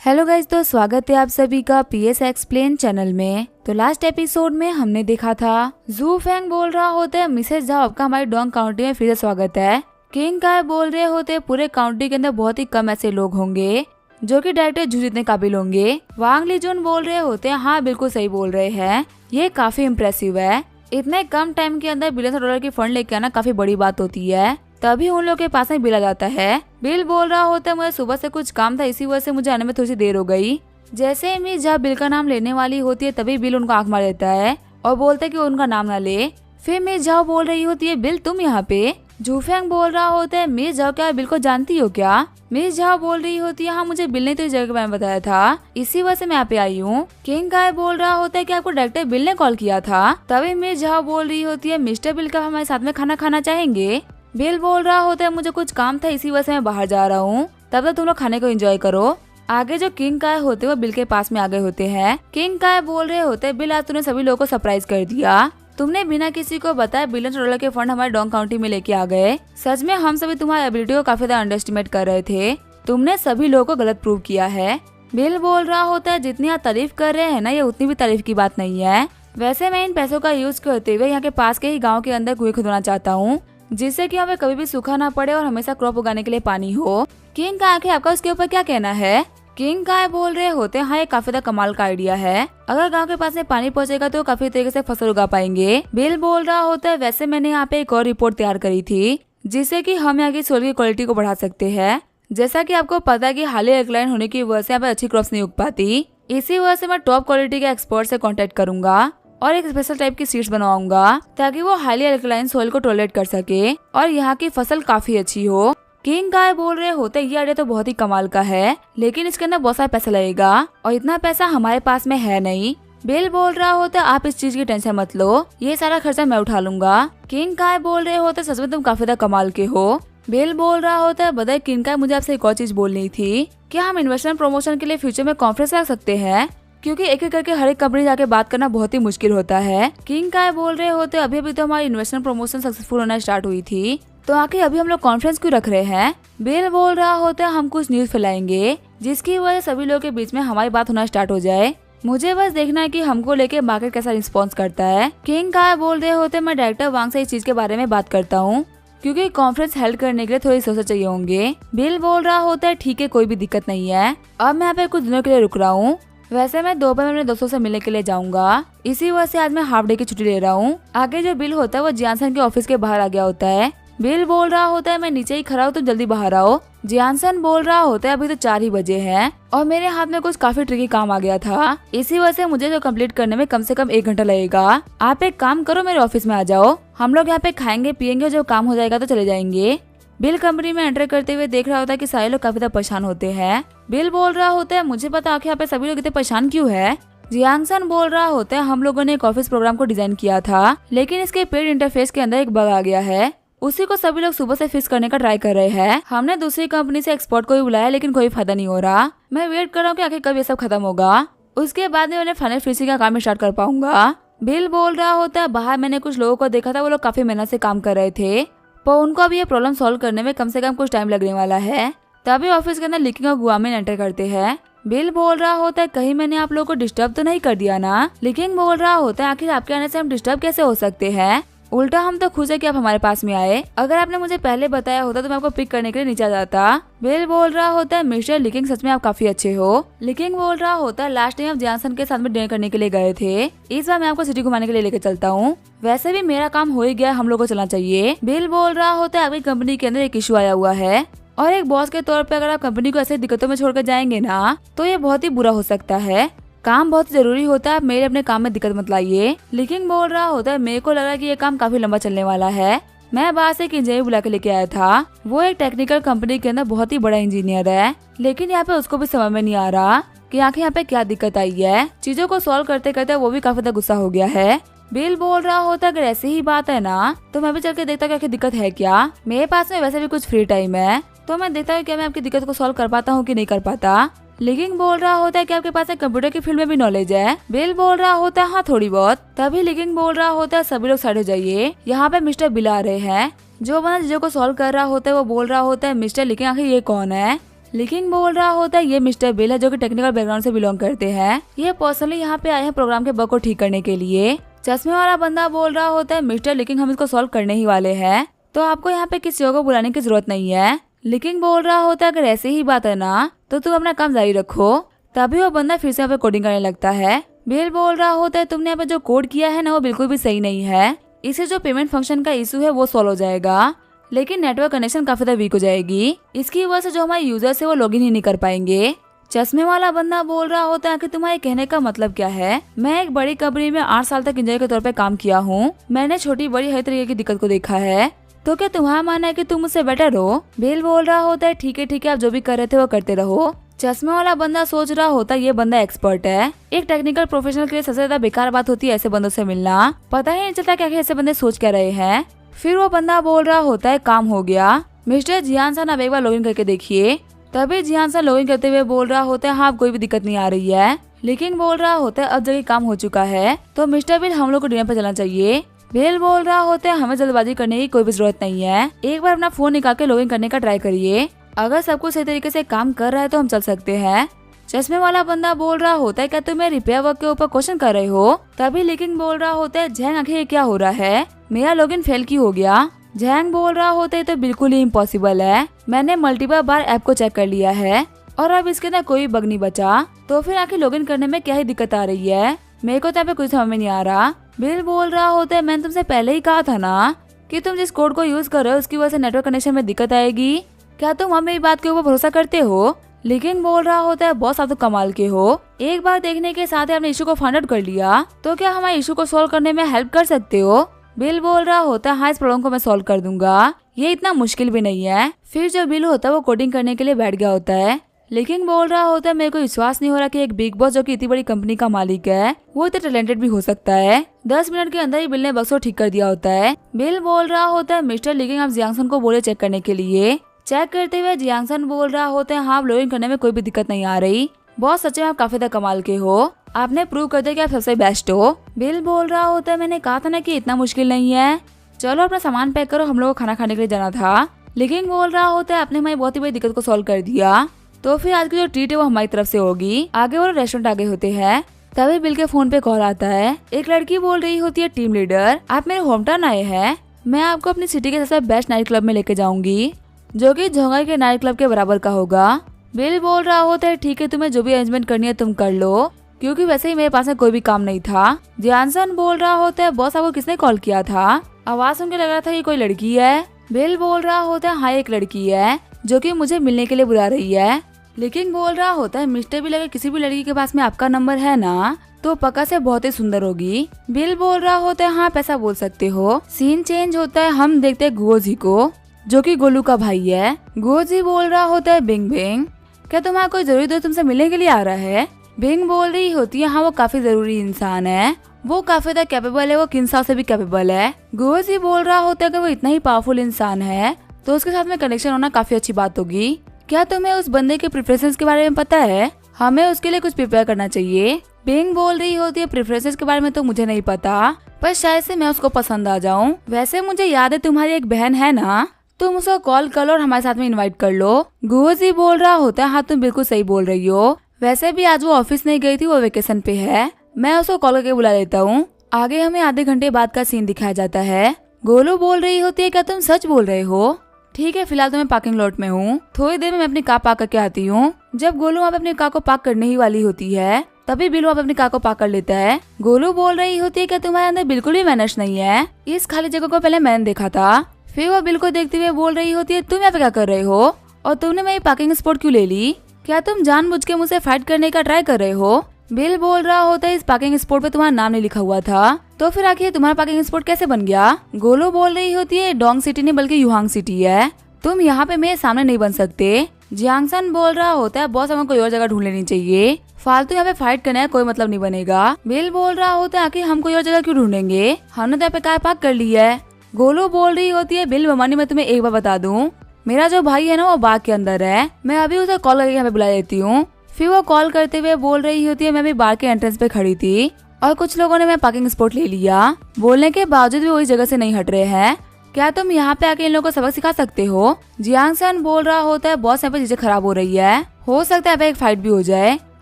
Hello guys, तो स्वागत है आप सभी का पीएस एक्सप्लेन चैनल में। तो लास्ट एपिसोड में हमने देखा था जू फेंग बोल रहा होता है मिसेस झाओ, आपका हमारी डोंग काउंटी में फिर से स्वागत है। किंग काय बोल रहे होते पूरे काउंटी के अंदर बहुत ही कम ऐसे लोग होंगे जो कि डायरेक्टर जू जितने काबिल होंगे। वांग लीजुन बोल रहे होते हैं हाँ बिल्कुल सही बोल रहे हैं, ये काफी इम्प्रेसिव है। इतने कम टाइम के अंदर $1 बिलियन की फंड लेके आना काफी बड़ी बात होती है, तभी उन लोग के पास में बिल आ जाता है। बिल बोल रहा होता है मुझे सुबह से कुछ काम था, इसी वजह से मुझे आने में थोड़ी सी देर हो गई। जैसे ही मिस जहाँ बिल का नाम लेने वाली होती है तभी बिल उनको आंख मार देता है और बोलता है कि उनका नाम ना ले। फिर मिस जाओ बोल रही होती है बिल तुम यहाँ पे। जूफेंग बोल रहा होता है मिस जाओ क्या बिल को जानती हो क्या? मिस जाओ बोल रही होती है हाँ मुझे बिल ने तो इस जगह के बारे में बताया था, इसी वजह से मैं यहाँ पे आई हूँ। किंग काय बोल रहा होता है कि आपको डायरेक्टर बिल ने कॉल किया था। तभी मिस जाओ बोल रही होती है मिस्टर बिल का हमारे साथ में खाना खाना चाहेंगे? बिल बोल रहा होता है मुझे कुछ काम था इसी वजह से मैं बाहर जा रहा हूँ, तब तक तुम लोग खाने को एंजॉय करो। आगे जो किंग काय होते हैं वो बिल के पास में आ गए होते हैं। किंग काय बोल रहे होते हैं बिल आज तूने सभी लोगों को सरप्राइज कर दिया, तुमने बिना किसी को बताए $1 बिलियन के फंड हमारे डोंग काउंटी में लेके आ गए। सच में हम सभी तुम्हारी एबिलिटी को काफी ज्यादा अंडरएस्टिमेट कर रहे थे, तुमने सभी लोगों को गलत प्रूव किया है। बिल बोल रहा होता है जितनी आप तारीफ कर रहे हैं ना ये उतनी भी तारीफ की बात नहीं है। वैसे मैं इन पैसों का यूज करते हुए यहाँ के पास के ही गाँव के अंदर कुएं खुदवाना चाहता हूँ, जिससे कि हमें कभी भी सूखा ना पड़े और हमेशा क्रॉप उगाने के लिए पानी हो। किंग काय के आपका उसके ऊपर क्या कहना है? किंग काय बोल रहे होते हैं हाँ ये काफी ज्यादा कमाल का आइडिया है, अगर गांव के पास में पानी पहुंचेगा तो काफी तरीके से फसल उगा पाएंगे। बिल बोल रहा होता है वैसे मैंने यहाँ पे एक और रिपोर्ट तैयार करी थी जिससे कि हम यहाँ की सोइल की क्वालिटी को बढ़ा सकते हैं। जैसा कि आपको पता है कि हाली एल्कलाइन होने की वजह से यहाँ पे अच्छी क्रॉप्स नहीं उग पाती, इसी वजह से मैं टॉप क्वालिटी के एक्सपर्ट से कॉन्टेक्ट करूंगा और एक स्पेशल टाइप की सीड्स बनवाऊंगा ताकि वो हाईली अल्कलाइन सोइल को टॉलरेट कर सके और यहाँ की फसल काफी अच्छी हो। किंग काय बोल रहे होते ये आइडिया तो बहुत ही कमाल का है, लेकिन इसके अंदर बहुत सारा पैसा लगेगा और इतना पैसा हमारे पास में है नहीं। बिल बोल रहा होता आप इस चीज की टेंशन मत लो, ये सारा खर्चा मैं उठा लूंगा। किंग काय बोल रहे होते सच में तुम काफी ज्यादा कमाल के हो। बिल बोल रहा होता है बताए किंग काय मुझे आपसे एक और चीज बोलनी थी, क्या हम इन्वेस्टमेंट प्रमोशन के लिए फ्यूचर में कॉन्फ्रेंस रख सकते हैं? क्योंकि एक एक करके हर एक कंपनी जाके बात करना बहुत ही मुश्किल होता है। किंग काय बोल रहे होते अभी अभी तो हमारी इन्वेस्टमेंट प्रमोशन सक्सेसफुल होना स्टार्ट हुई थी, तो आखिर अभी हम लोग कॉन्फ्रेंस क्यों रख रहे हैं? बिल बोल रहा होता है हम कुछ न्यूज फैलाएंगे जिसकी वजह से सभी लोगों के बीच में हमारी बात होना स्टार्ट हो जाए, मुझे बस देखना है कि हमको लेके मार्केट कैसा रिस्पॉन्स करता है। किंग काय बोल रहे होते मैं डायरेक्टर वांग से इस चीज के बारे में बात करता हूँ क्योंकि कॉन्फ्रेंस हेल्ड करने के लिए थोड़ी सोचा चाहिए होंगे। बिल बोल रहा होता है ठीक है कोई भी दिक्कत नहीं है, अब मैं यहाँ पे कुछ दिनों के लिए रुक रहा हूँ। वैसे मैं दोपहर में अपने दोस्तों से मिलने के लिए जाऊंगा, इसी वजह से आज मैं हाफ डे की छुट्टी ले रहा हूँ। आगे जो बिल होता है वो जियानसन के ऑफिस के बाहर आ गया होता है। बिल बोल रहा होता है मैं नीचे ही खड़ा हूँ तुम जल्दी बाहर आओ। जियानसन बोल रहा होता है अभी तो 4 ही बजे हैं और मेरे हाथ में कुछ काफी ट्रिकी काम आ गया था, इसी वजह से मुझे जो कंप्लीट करने में कम से कम 1 घंटा लगेगा। आप एक काम करो मेरे ऑफिस में आ जाओ, हम लोग यहाँ पे खाएंगे पियेंगे और जब काम हो जाएगा तो चले जाएंगे। बिल कंपनी में एंटर करते हुए देख रहा होता है कि सारे लोग काफी ज्यादा परेशान होते हैं। बिल बोल रहा होता है मुझे पता आखिर यहाँ पे सभी लोग इतने परेशान क्यों है? जियांगसन बोल रहा होता है हम लोगों ने एक ऑफिस प्रोग्राम को डिजाइन किया था, लेकिन इसके पेड इंटरफेस के अंदर एक बग आ गया है, उसी को सभी लोग सुबह से फिक्स करने का ट्राई कर रहे हैं। हमने दूसरी कंपनी से एक्सपर्ट को भी बुलाया लेकिन कोई फायदा नहीं हो रहा। मैं वेट कर रहा हूँ कि आखिर कब ये सब खत्म होगा, उसके बाद में फाइनल फिनिशिंग का काम स्टार्ट कर पाऊंगा। बिल बोल रहा होता है बाहर मैंने कुछ लोगों को देखा था, वो लोग काफी मेहनत से काम कर रहे थे, पर उनको अभी ये प्रॉब्लम सॉल्व करने में कम से कम कुछ टाइम लगने वाला है। तभी ऑफिस के अंदर लिकिंग और गुआमिन एंटर करते हैं। बिल बोल रहा होता है कहीं मैंने आप लोगों को डिस्टर्ब तो नहीं कर दिया ना? लिकिंग बोल रहा होता है आखिर आपके आने से हम डिस्टर्ब कैसे हो सकते हैं, उल्टा हम तो खुश है कि आप हमारे पास में आए, अगर आपने मुझे पहले बताया होता तो मैं आपको पिक करने के लिए नीचे आ जाता। बिल बोल रहा होता है मिस्टर लिकिंग सच में आप काफी अच्छे हो। लिकिंग बोल रहा होता है लास्ट टाइम आप जियांसन के साथ में डिनर करने के लिए गए थे, इस बार मैं आपको सिटी घुमाने के लिए लेकर चलता हूँ। वैसे भी मेरा काम हो ही गया, हम लोग को चलना चाहिए। बिल बोल रहा होता है आपकी कंपनी के अंदर एक इशू आया हुआ है और एक बॉस के तौर पे अगर आप कंपनी को ऐसे दिक्कतों में छोड़कर जाएंगे ना तो ये बहुत ही बुरा हो सकता है, काम बहुत जरूरी होता है, आप मेरे अपने काम में दिक्कत मत लाइए। लिकिंग बोल रहा होता है मेरे को लग रहा है कि ये काम काफी लंबा चलने वाला है, मैं बाहर से एक इंजीनियर बुला के लेके आया था, वो एक टेक्निकल कंपनी के अंदर बहुत ही बड़ा इंजीनियर है, लेकिन यहाँ पे उसको भी समझ में नहीं आ रहा कि आखिर यहाँ पे क्या दिक्कत आई है। चीजों को सॉल्व करते करते वो भी काफी ज्यादा गुस्सा हो गया है। बिल बोल रहा होता अगर ऐसी ही बात है ना तो मैं भी चल के देखता कि आखिर दिक्कत है क्या, मेरे पास में वैसे भी कुछ फ्री टाइम है तो मैं देखता हूँ क्या मैं आपकी दिक्कत को सॉल्व कर पाता हूँ कि नहीं कर पाता। लिकिंग बोल रहा होता है कि आपके पास कंप्यूटर की फील्ड में भी नॉलेज है? बिल बोल रहा होता है हाँ थोड़ी बहुत। तभी लिकिंग बोल रहा होता है सभी लोग साइड हो जाइए, यहाँ पे मिस्टर बिल आ रहे हैं। जो बंदा चीजों को सॉल्व कर रहा होता है वो बोल रहा होता है मिस्टर लिकिंग आखिर ये कौन है? लिकिंग बोल रहा होता है ये मिस्टर बिल है जो कि टेक्निकल बैकग्राउंड से बिलोंग करते हैं। ये पर्सनली यहाँ पे आए हैं प्रोग्राम के बग को ठीक करने के लिए। चश्मे वाला बंदा बोल रहा होता है मिस्टर लिकिंग हम इसको सॉल्व करने ही वाले हैं, तो आपको यहाँ पे किसी को बुलाने की जरूरत नहीं है। लिकिंग बोल रहा होता है अगर ऐसे ही बात है ना तो तुम अपना काम जारी रखो। तभी वो बंदा फिर से यहाँ पे कोडिंग करने लगता है। बिल बोल रहा होता है तुमने यहाँ पे जो कोड किया है ना वो बिल्कुल भी सही नहीं है। इससे जो पेमेंट फंक्शन का इशू है वो सॉल्व हो जाएगा, लेकिन नेटवर्क कनेक्शन काफी ज्यादा वीक हो जाएगी। इसकी वजह से जो हमारे यूजर्स है वो लॉगिन ही नहीं कर पाएंगे। चश्मे वाला बंदा बोल रहा होता है कि तुम्हारे कहने का मतलब क्या है। मैं एक बड़ी कंपनी में 8 साल तक इंजीनियर के तौर पे काम किया हूँ। मैंने छोटी बड़ी हर तरीके की दिक्कत को देखा है, तो क्या तुम्हारा मानना है कि तुम मुझसे बेटर हो। बिल बोल रहा होता है ठीक है आप जो भी कर रहे थे वो करते रहो। चश्मे वाला बंदा सोच रहा होता है ये बंदा एक्सपर्ट है। एक टेक्निकल प्रोफेशनल के लिए सबसे ज्यादा बेकार बात होती है ऐसे बंदों से मिलना। पता ही नहीं चलता कि ऐसे बंदे सोच क्या रहे हैं। फिर वो बंदा बोल रहा होता है काम हो गया मिस्टर जियान सन, अब एक बार लॉगिन करके देखिए। तभी जियान सन लॉगिन करते हुए बोल रहा होता है हाँ कोई भी दिक्कत नहीं आ रही है। लेकिन बोल रहा होता है अब जब काम हो चुका है तो मिस्टर बिल हम लोग को डिनर पे चलना चाहिए। बिल बोल रहा होता है हमें जल्दबाजी करने की कोई भी जरूरत नहीं है, एक बार अपना फोन निकाल के लॉगिन करने का ट्राई करिए। अगर सब कुछ सही तरीके से काम कर रहा है तो हम चल सकते हैं। चश्मे वाला बंदा बोल रहा होता है क्या तुम रिपेयर वर्क के ऊपर क्वेश्चन कर रहे हो। तभी लेकिन बोल रहा होता है झैंग आखिर ये क्या हो रहा है, मेरा लॉगिन फेल क्यों हो गया। झैंग बोल रहा होता है तो बिल्कुल ही इम्पॉसिबल है, मैंने मल्टीपल बार ऐप को चेक कर लिया है और अब इसके अंदर कोई बग नहीं बचा, तो फिर आखिर लॉगिन करने में क्या ही दिक्कत आ रही है। मेरे को तो यहाँ पे कुछ समझ में नहीं आ रहा। बिल बोल रहा होता है मैंने तुमसे पहले ही कहा था ना कि तुम जिस कोड को यूज कर रहे हो उसकी वजह से नेटवर्क कनेक्शन में दिक्कत आएगी। क्या तुम हमें इस बात के ऊपर भरोसा करते हो। लेकिन बोल रहा होता है बॉस आप तो कमाल के हो, एक बार देखने के साथ ही आपने इशू को फाइंड आउट कर लिया, तो क्या हमारे इशू को सॉल्व करने में हेल्प कर सकते हो। बिल बोल रहा होता है हाँ इस प्रॉब्लम को मैं सॉल्व कर दूंगा, ये इतना मुश्किल भी नहीं है। फिर जो बिल होता है वो कोडिंग करने के लिए बैठ गया होता है। लेकिन बोल रहा होता है मेरे को विश्वास नहीं हो रहा कि एक बिग बॉस जो कि इतनी बड़ी कंपनी का मालिक है वो इतना टैलेंटेड भी हो सकता है। 10 मिनट के अंदर ही बिल ने बक्स को ठीक कर दिया होता है। बिल बोल रहा होता है मिस्टर लिकिंग आप जियांगसन को बोले चेक करने के लिए। चेक करते हुए जियांगसन बोल रहा होता है हाँ लॉगिन करने में कोई भी दिक्कत नहीं आ रही। बॉस सच में आप काफी ज्यादा कमाल के हो, आपने प्रूव कर दिया कि आप सबसे बेस्ट हो। बिल बोल रहा होता है मैंने कहा था ना कि इतना मुश्किल नहीं है, चलो अपना सामान पैक करो हम लोग को खाना खाने के लिए जाना था। लेकिन बोल रहा होता है आपने हमारी बहुत ही बड़ी दिक्कत को सॉल्व कर दिया, तो फिर आज की जो ट्रीट है वो हमारी तरफ से होगी। आगे वो रेस्टोरेंट आगे होते हैं। तभी बिल के फोन पे कॉल आता है। एक लड़की बोल रही होती है टीम लीडर आप मेरे होम टाउन आए हैं, मैं आपको अपनी सिटी के सबसे बेस्ट नाइट क्लब में लेके जाऊंगी जो कि झोंगा के नाइट क्लब के बराबर का होगा। बिल बोल रहा होता है ठीक है तुम्हें जो भी अरेंजमेंट करनी है तुम कर लो, क्योंकि वैसे ही मेरे पास में कोई भी काम नहीं था। जियांसन बोल रहा होता है बॉस आपको किसने कॉल किया था, आवाज सुन के लग रहा था ये कोई लड़की है। बिल बोल रहा होता है हाँ एक लड़की है जो कि मुझे मिलने के लिए बुला रही है। लेकिन बोल रहा होता है मिस्टर बिल अगर किसी भी लड़की के पास में आपका नंबर है ना तो पक्का से बहुत ही सुंदर होगी। बिल बोल रहा होता है हाँ पैसा बोल सकते हो। सीन चेंज होता है, हम देखते हैं गुओजी को जो कि गोलू का भाई है। गुओजी बोल रहा होता है बिंग बिंग क्या तुम्हारा कोई जरूरी दोस्त तुमसे मिलने के लिए आ रहा है। बिंग बोल रही होती है हाँ वो काफी जरूरी इंसान है, वो काफी ज्यादा कैपेबल है, वो किन्साव से भी कैपेबल है। गुओजी बोल रहा होता है कि वो इतना ही पावरफुल इंसान है तो उसके साथ में कनेक्शन होना काफी अच्छी बात होगी। क्या तुम्हें उस बंदे के प्रेफरेंसेस के बारे में पता है, हमें उसके लिए कुछ प्रिपेयर करना चाहिए। बिंग बोल रही होती है प्रेफरेंसेस के बारे में तो मुझे नहीं पता, पर शायद से मैं उसको पसंद आ जाऊं। वैसे मुझे याद है तुम्हारी एक बहन है ना, तुम उसको कॉल कर लो और हमारे साथ में इनवाइट कर लो। गुओजी बोल रहा होता है हाँ तुम बिल्कुल सही बोल रही हो, वैसे भी आज वो ऑफिस नहीं गई थी, वो वेकेशन पे है, मैं उसको कॉल करके बुला लेता हूँ। आगे हमें आधे घंटे बाद का सीन दिखाया जाता है। गोलू बोल रही होती है क्या तुम सच बोल रहे हो, ठीक है फिलहाल तो मैं पार्किंग लॉट में हूँ, थोड़ी देर में मैं अपनी कार पार्क करके आती हूँ। जब गोलू वहाँ पे अपनी कार को पार्क करने ही वाली होती है तभी बिल वहाँ पे अपनी कार को पार्क कर लेता है। गोलू बोल रही होती है क्या तुम्हारे अंदर बिल्कुल भी मैनर्स नहीं है, इस खाली जगह को पहले मैंने देखा था। फिर वो बिल को देखते हुए बोल रही होती है तुम यहाँ पे क्या कर रहे हो और तुमने मेरी पार्किंग स्पॉट क्यों ले ली, क्या तुम जानबूझ के मुझसे फाइट करने का ट्राई कर रहे हो। बिल बोल रहा होता है इस पार्किंग स्पॉट पे तुम्हारा नाम नहीं लिखा हुआ था, तो फिर आखिर तुम्हारा पार्किंग स्पॉट कैसे बन गया। गोलू बोल रही होती है डोंग सिटी नहीं बल्कि युहांग सिटी है, तुम यहाँ पे मेरे सामने नहीं बन सकते। जियांगसन बोल रहा होता है बॉस हमें कोई और जगह ढूंढ लेनी चाहिए, फालतू यहाँ पे फाइट करने का कोई मतलब नहीं बनेगा। बिल बोल रहा होता है आखिर हम कोई और जगह क्यों ढूंढेंगे, हमने तो यहाँ पे कार पार्क कर ली है। गोलू बोल रही होती है बिल ममानी मैं तुम्हें एक बार बता दूं, मेरा जो भाई है ना वो बाग के अंदर है, मैं अभी उसे कॉल करके यहाँ पे बुला लेती हूँ। फिर वो कॉल करते हुए बोल रही होती है मैं भी बार के एंट्रेंस पे खड़ी थी और कुछ लोगों ने मैं पार्किंग स्पॉट ले लिया, बोलने के बावजूद भी वो इस जगह से नहीं हट रहे हैं क्या तुम यहाँ पे आके इन लोगों को सबक सिखा सकते हो? जियांग सन बोल रहा होता है बॉस यहाँ पे चीजें खराब हो रही है, हो सकता है यहाँ पे एक फाइट भी हो जाए,